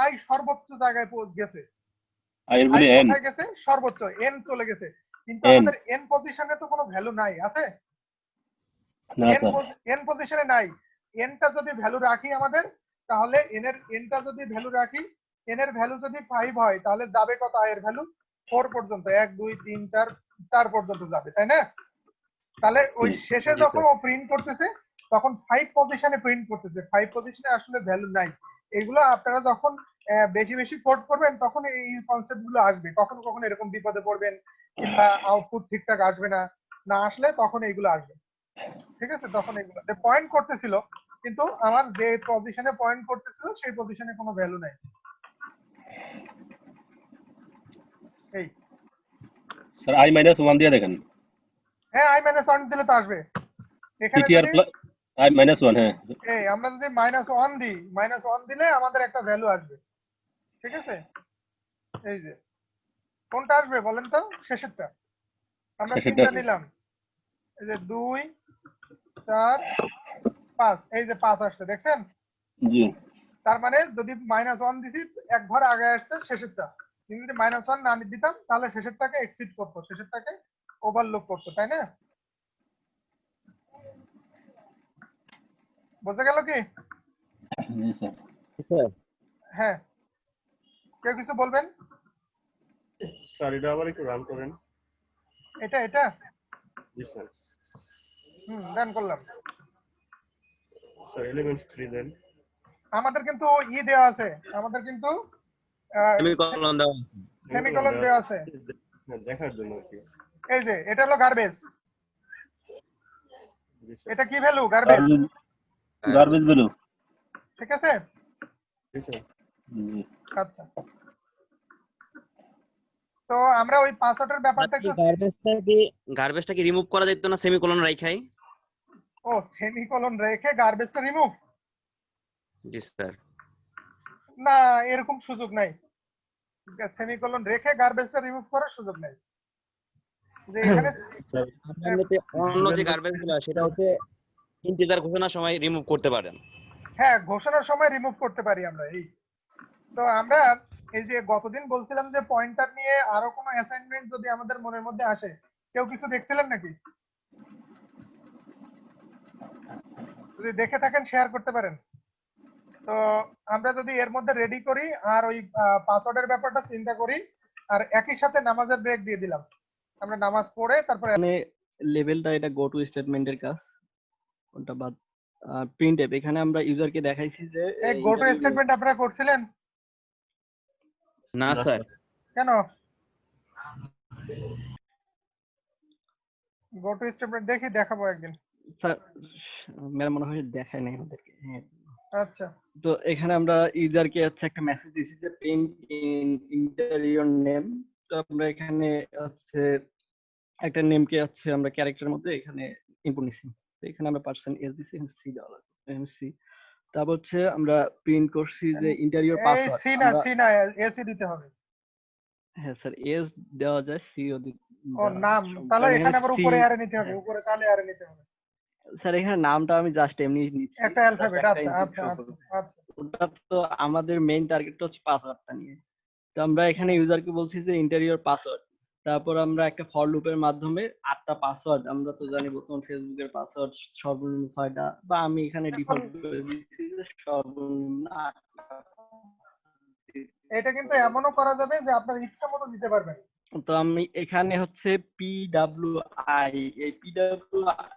[SPEAKER 1] i সর্বোচ্চ জায়গায় গেছে
[SPEAKER 11] i এর বলি n
[SPEAKER 1] কোথায় গেছে সর্বোচ্চ n চলে গেছে কিন্তু আমাদের n পজিশনে তো কোনো ভ্যালু নাই আছে
[SPEAKER 11] না স্যার
[SPEAKER 1] n পজিশনে নাই n টা যদি ভ্যালু রাখি আমাদের তাহলে n টা যদি ভ্যালু রাখি n এর ভ্যালু যদি 5 হয় তাহলে যাবে কত i এর ভ্যালু 4 পর্যন্ত 1 2 3 4 পর্যন্ত যাবে তাই না তাহলে ওই শেষে যখন ও প্রিন্ট করতেছে তখন 5 পজিশনে প্রিন্ট করতেছে 5 পজিশনে আসলে ভ্যালু নাই এগুলো আপনারা যখন বেশি বেশি কোড করবেন তখন এই কনসেপ্ট গুলো আসবে। কখনো কখনো এরকম বিপদে পড়বেন কিংবা আউটপুট ঠিকঠাক আসবে না, না আসলে তখন এইগুলো আসবে। ঠিক আছে, তখন এগুলো পয়েন্ট করতেছিল কিন্তু আমার যে পজিশনে পয়েন্ট করতেছিল সেই পজিশনে কোনো ভ্যালু নাই। এই
[SPEAKER 11] স্যার I-1 দিয়ে দেখেন।
[SPEAKER 1] হ্যাঁ I-1 দিলে তো আসবে। এখানে
[SPEAKER 11] TTR
[SPEAKER 1] যদি
[SPEAKER 11] প্লাস I-1 হ্যাঁ।
[SPEAKER 1] এই আমরা যদি -1 দিই, -1 দিলে আমাদের একটা ভ্যালু আসবে। ঠিক আছে, এই যে কোনটা আসবে বলেন তো? শেষেরটা। আমরা
[SPEAKER 11] শেষেরটা
[SPEAKER 1] তিনটা নিলাম, এই যে 2 4 5, এই যে 5 আসছে দেখছেন?
[SPEAKER 11] জি।
[SPEAKER 1] তার মানে যদি -1 দিছি এক ঘর আগে আসছে শেষেরটা, কিন্তু যদি -1 না দিতাম তাহলে শেষেরটাকে এক্সিড করতো, শেষেরটাকে ওভারলুক করতো, তাই না? বোঝা গেল কি?
[SPEAKER 11] জি স্যার।
[SPEAKER 6] স্যার
[SPEAKER 1] হ্যাঁ, কেউ কিছু বলবেন?
[SPEAKER 7] স্যার এটা আবার একটু রান করেন।
[SPEAKER 1] এটা এটা
[SPEAKER 7] জি স্যার।
[SPEAKER 1] রান করলাম।
[SPEAKER 7] স্যার এলিমেন্টস 3 দেন।
[SPEAKER 1] আমাদের কিন্তু দেওয়া আছে, আমাদের কিন্তু
[SPEAKER 6] সেমিকোলন দাও।
[SPEAKER 1] সেমিকোলন দেওয়া আছে।
[SPEAKER 7] হ্যাঁ, দেখার জন্য আর কি।
[SPEAKER 1] এই যে এটা হলো গার্বেজ, এটা কি ভ্যালু? গার্বেজ।
[SPEAKER 11] Garbage value.
[SPEAKER 1] ঠিক আছে,
[SPEAKER 7] জি স্যার।
[SPEAKER 11] জি।
[SPEAKER 1] আচ্ছা তো আমরা ওই পাসওয়ার্ডের ব্যাপারটা একটু
[SPEAKER 6] গার্বেজটা কি রিমুভ করা যেত না সেমিকোলন রাখাই?
[SPEAKER 1] ও সেমিকোলন রেখে গার্বেজটা রিমুভ?
[SPEAKER 6] জি স্যার।
[SPEAKER 1] না, এরকম সুযোগ নাই। সেমিকোলন রেখে গার্বেজটা রিমুভ করার সুযোগ নাই। যে এখানে
[SPEAKER 6] অন্য যে গার্বেজগুলো সেটা হচ্ছে ইন্টিজার ঘোষণার সময় রিমুভ করতে পারেন।
[SPEAKER 1] হ্যাঁ, ঘোষণার সময় রিমুভ করতে পারি আমরা। এই তো আমরা এই যে গতদিন বলছিলাম যে পয়েন্টার নিয়ে আরো কোনো অ্যাসাইনমেন্ট যদি আমাদের মনের মধ্যে আসে, কেউ কিছু দেখছিলেন নাকি? যদি দেখে থাকেন শেয়ার করতে পারেন। তো আমরা যদি এর মধ্যে রেডি করি আর ওই পাসওয়ার্ডের ব্যাপারটা চিন্তা করি, আর একই সাথে নামাজের ব্রেক দিয়ে দিলাম, আমরা নামাজ পড়ে তারপরে
[SPEAKER 12] মানে লেভেলটা এটা গো টু স্টেটমেন্টের কাজ, কোনটা বাদ। প্রিন্ট এফ এখানে আমরা ইউজারকে দেখাইছি যে
[SPEAKER 1] এই গো টু স্টেটমেন্ট আপনারা করছিলেন
[SPEAKER 6] না স্যার।
[SPEAKER 1] কেন? গো টু স্টেটমেন্ট দেখি, দেখাবো একদিন।
[SPEAKER 12] স্যার মেরা মনে হয় দেখায় নাই আমাদেরকে। হ্যাঁ,
[SPEAKER 1] আচ্ছা
[SPEAKER 12] তো এখানে আমরা ইউজারকে হচ্ছে একটা মেসেজ দিছি যে প্রিন্ট ইন ইন্টেরিয়র নেম। তো আমরা এখানে হচ্ছে একটা নেমকে হচ্ছে আমরা ক্যারেক্টারের মধ্যে এখানে ইনপুট নিছি। তো এখানে আমরা %s দিছি, এখানে c দেওয়া লাগবে, এখানে c। তারপর হচ্ছে আমরা প্রিন্ট করছি যে ইন্টেরিয়র
[SPEAKER 1] এই
[SPEAKER 12] পাসওয়ার্ড।
[SPEAKER 1] সি না, সি না, এসি দিতে হবে।
[SPEAKER 12] হ্যাঁ স্যার, s দেওয়া যায়, c ও
[SPEAKER 1] ও নাম, তাহলে এখানে আবার উপরে আরে নিতে হবে, উপরে তাহলে আরে নিতে হবে।
[SPEAKER 12] স্যার এখানে নামটা আমি জাস্ট এমনি নিচ্ছি,
[SPEAKER 1] একটা অ্যালফাবেট। আচ্ছা আচ্ছা আচ্ছা।
[SPEAKER 12] ওটা তো আমাদের মেইন টার্গেটটা হচ্ছে পাসওয়ার্ডটা নিয়ে। তো আমরা এখানে ইউজারকে বলছি যে ইন্টেরিয়র পাসওয়ার্ড। তারপর আমরা একটা ফর লুপের মাধ্যমে 8টা পাসওয়ার্ড, আমরা তো জানি বর্তমান ফেসবুকের পাসওয়ার্ড সর্বনিম্ন 6টা, বা আমি এখানে ডিফল্ট করে দিচ্ছি যে সর্বনিম্ন 8টা।
[SPEAKER 1] এটা কিন্তু এমনও করা যাবে যে আপনার ইচ্ছা মতো দিতে পারবেন।
[SPEAKER 12] তো আমি এখানে হচ্ছে PWI, এই PWI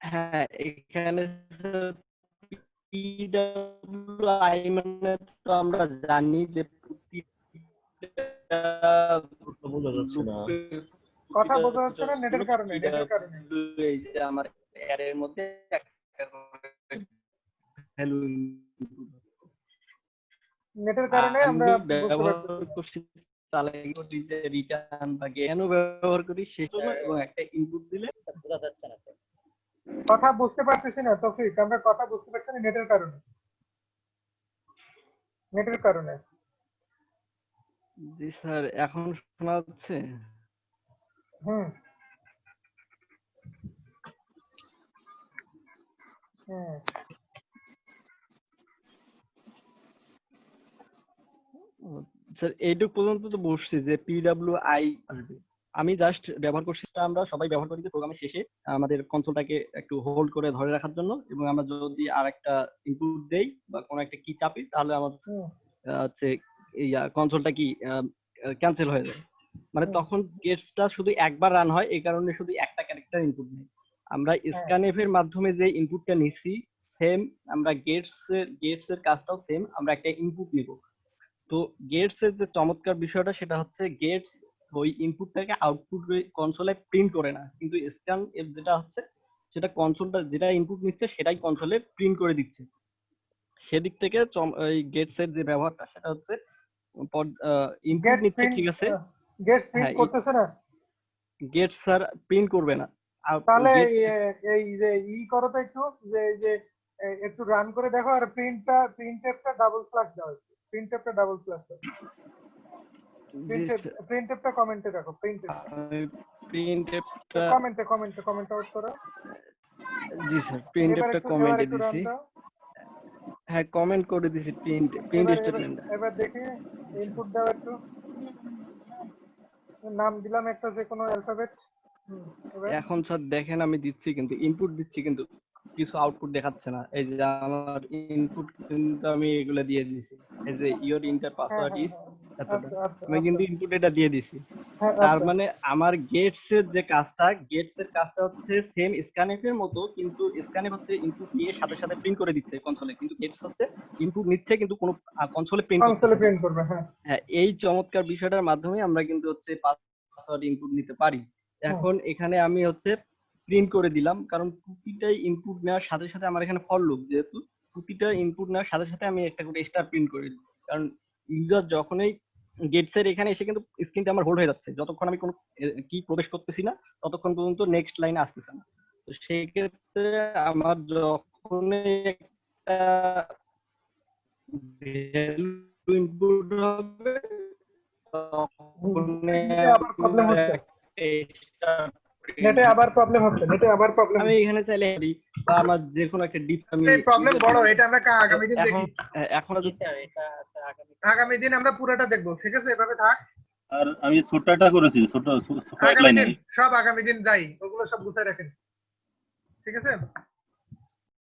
[SPEAKER 12] হ্যাঁ এখানে PWI মানে তো আমরা জানি যে
[SPEAKER 7] বোঝা যাচ্ছে না।
[SPEAKER 1] কথা বোঝা যাচ্ছে না নেটের কারণে, নেটের কারণে।
[SPEAKER 12] এই যে আমার অ্যারের মধ্যে ভ্যালু
[SPEAKER 1] নেটের কারণে আমরা
[SPEAKER 12] ব্যবহার করছি চালাই করি যে রিটার্ন বা কেন ব্যবহার করি সেটা, এবং একটা ইনপুট দিলে বোঝা যাচ্ছে না স্যার।
[SPEAKER 1] কথা বুঝতে পারতেছি না তৌফিক, আমরা কথা বুঝতে পারছি না নেটের কারণে, নেটের কারণে।
[SPEAKER 12] জি স্যার, এখন শোনা যাচ্ছে?
[SPEAKER 1] হুম হুম
[SPEAKER 12] স্যার এইটুক পর্যন্ত তো বসছি যে PWI আসবে। আমি জাস্ট ব্যবহার করছি, আমরা সবাই ব্যবহার করি যে প্রোগ্রামের শেষে আমাদের কনসোলটাকে একটু হোল্ড করে ধরে রাখার জন্য, এবং আমরা যদি আরেকটা ইনপুট দেই বা কোনো একটা কি চাপি তাহলে আমাদের হচ্ছে এই কনসোলটা কি ক্যান্সেল হয়ে যায়। মানে তখন গেটসটা শুধু একবার রান হয়, এই কারণে শুধু একটা ক্যারেক্টার ইনপুট নেই। আমরা স্ক্যানএফ এর মাধ্যমে যে ইনপুটটা নিছি সেম আমরা গেটস এর কাজটাও সেম, আমরা একটা ইনপুট নিব। তো গেটস এর যে চমৎকার বিষয়টা সেটা হচ্ছে গেটস ওই ইনপুটটাকে আউটপুট কনসোলে প্রিন্ট করে না, কিন্তু স্ক্যান এর যেটা হচ্ছে সেটা কনসোলটা যেটা ইনপুট নিচ্ছে সেটাই কনসোলে প্রিন্ট করে দিচ্ছে। সেদিক থেকে এই গেটস এর যে ব্যবহারটা সেটা হচ্ছে ইনপুট
[SPEAKER 1] গেটস
[SPEAKER 12] নিচ্ছে
[SPEAKER 1] প্রিন্ট
[SPEAKER 12] ঠিক আছে,
[SPEAKER 1] গেটস প্রিন্ট
[SPEAKER 12] হ্যাঁ
[SPEAKER 1] করতেছে না,
[SPEAKER 12] গেটস স্যার প্রিন্ট করবে না।
[SPEAKER 1] তাহলে
[SPEAKER 12] গেটস
[SPEAKER 1] এই যে করো তো একটু, যে একটু রান করে দেখো, আর প্রিন্টএফটা ডাবল স্ল্যাশ দাও, প্রিন্টএফটা ডাবল স্ল্যাশ দাও, প্রিন্টএফটা কমেন্টে রাখো,
[SPEAKER 12] প্রিন্টএফটা
[SPEAKER 1] কমেন্টে আউট করো।
[SPEAKER 12] জি স্যার প্রিন্টএফটা কমেন্টে দিছি, হ্যাঁ কমেন্ট করে দিছি প্রিন্ট স্টেটমেন্ট।
[SPEAKER 1] এবার দেখি ইনপুট দাও, একটু নাম দিলাম একটা যে কোনো অ্যালফাবেট।
[SPEAKER 12] এখন স্যার দেখেন আমি দিচ্ছি কিন্তু ইনপুট দিচ্ছি কিন্তু কিছু আউটপুট দেখাচ্ছে না। এই যে আমার ইনপুট কিন্তু আমি এগুলো দিয়ে দিয়েছি, এই যে ইওর ইন্টার পাসওয়ার্ড ইজ এতটা, আমি কিন্তু ইনপুট এটা দিয়ে দিছি। তার মানে আমার গেটস এর কাজটা হচ্ছে সেম স্ক্যানএফ এর মতো, কিন্তু স্ক্যানএফ হচ্ছে ইনপুট নিয়ে সাথে সাথে প্রিন্ট করে দিচ্ছে কনসোলে, কিন্তু গেটস হচ্ছে ইনপুট নিচ্ছে কিন্তু কোনো কনসোলে প্রিন্ট
[SPEAKER 1] করবে।
[SPEAKER 12] হ্যাঁ এই চমৎকার বিষয়টার মাধ্যমে আমরা কিন্তু হচ্ছে পাসওয়ার্ড ইনপুট নিতে পারি। এখন এখানে আমি হচ্ছে প্রিন্ট করে দিলাম, কারণ প্রতিটা ইনপুট নেওয়ার সাথে সাথে আমার এখানে ফর লুপ, যেহেতু প্রতিটা ইনপুট নেওয়ার সাথে সাথে আমি একটা করে স্টার প্রিন্ট করে দিচ্ছি, কারণ ইউজার যখনই গেটস এর এখানে এসে কিন্তু স্ক্রিনটা আমার হোল্ড হয়ে যাচ্ছে, যতক্ষণ আমি কোনো কি প্রবেশ করতেছি না ততক্ষণ পর্যন্ত নেক্সট লাইনে আসতেছে না। তো সেই ক্ষেত্রে আমার যখনই একটা ভ্যালু ইনপুট হবে তখন
[SPEAKER 1] নেটে আবার প্রবলেম হচ্ছে,
[SPEAKER 12] আমি এখানে চাইলে বা আমার যে কোনো একটা ডিপ আমি
[SPEAKER 1] প্রবলেম বড়, এটা আমরা আগামী দিন দেখি।
[SPEAKER 12] এখন
[SPEAKER 6] স্যার এটা স্যার
[SPEAKER 1] আগামী দিন আমরা পুরোটা দেখবো, ঠিক আছে? এভাবে থাক।
[SPEAKER 11] আর আমি ছোটটা করেছি, ছোট
[SPEAKER 1] আগামী
[SPEAKER 11] লাইনে
[SPEAKER 1] দিন সব আগামী দিন যাই, ওগুলো সব গুছায় রাখেন, ঠিক আছে?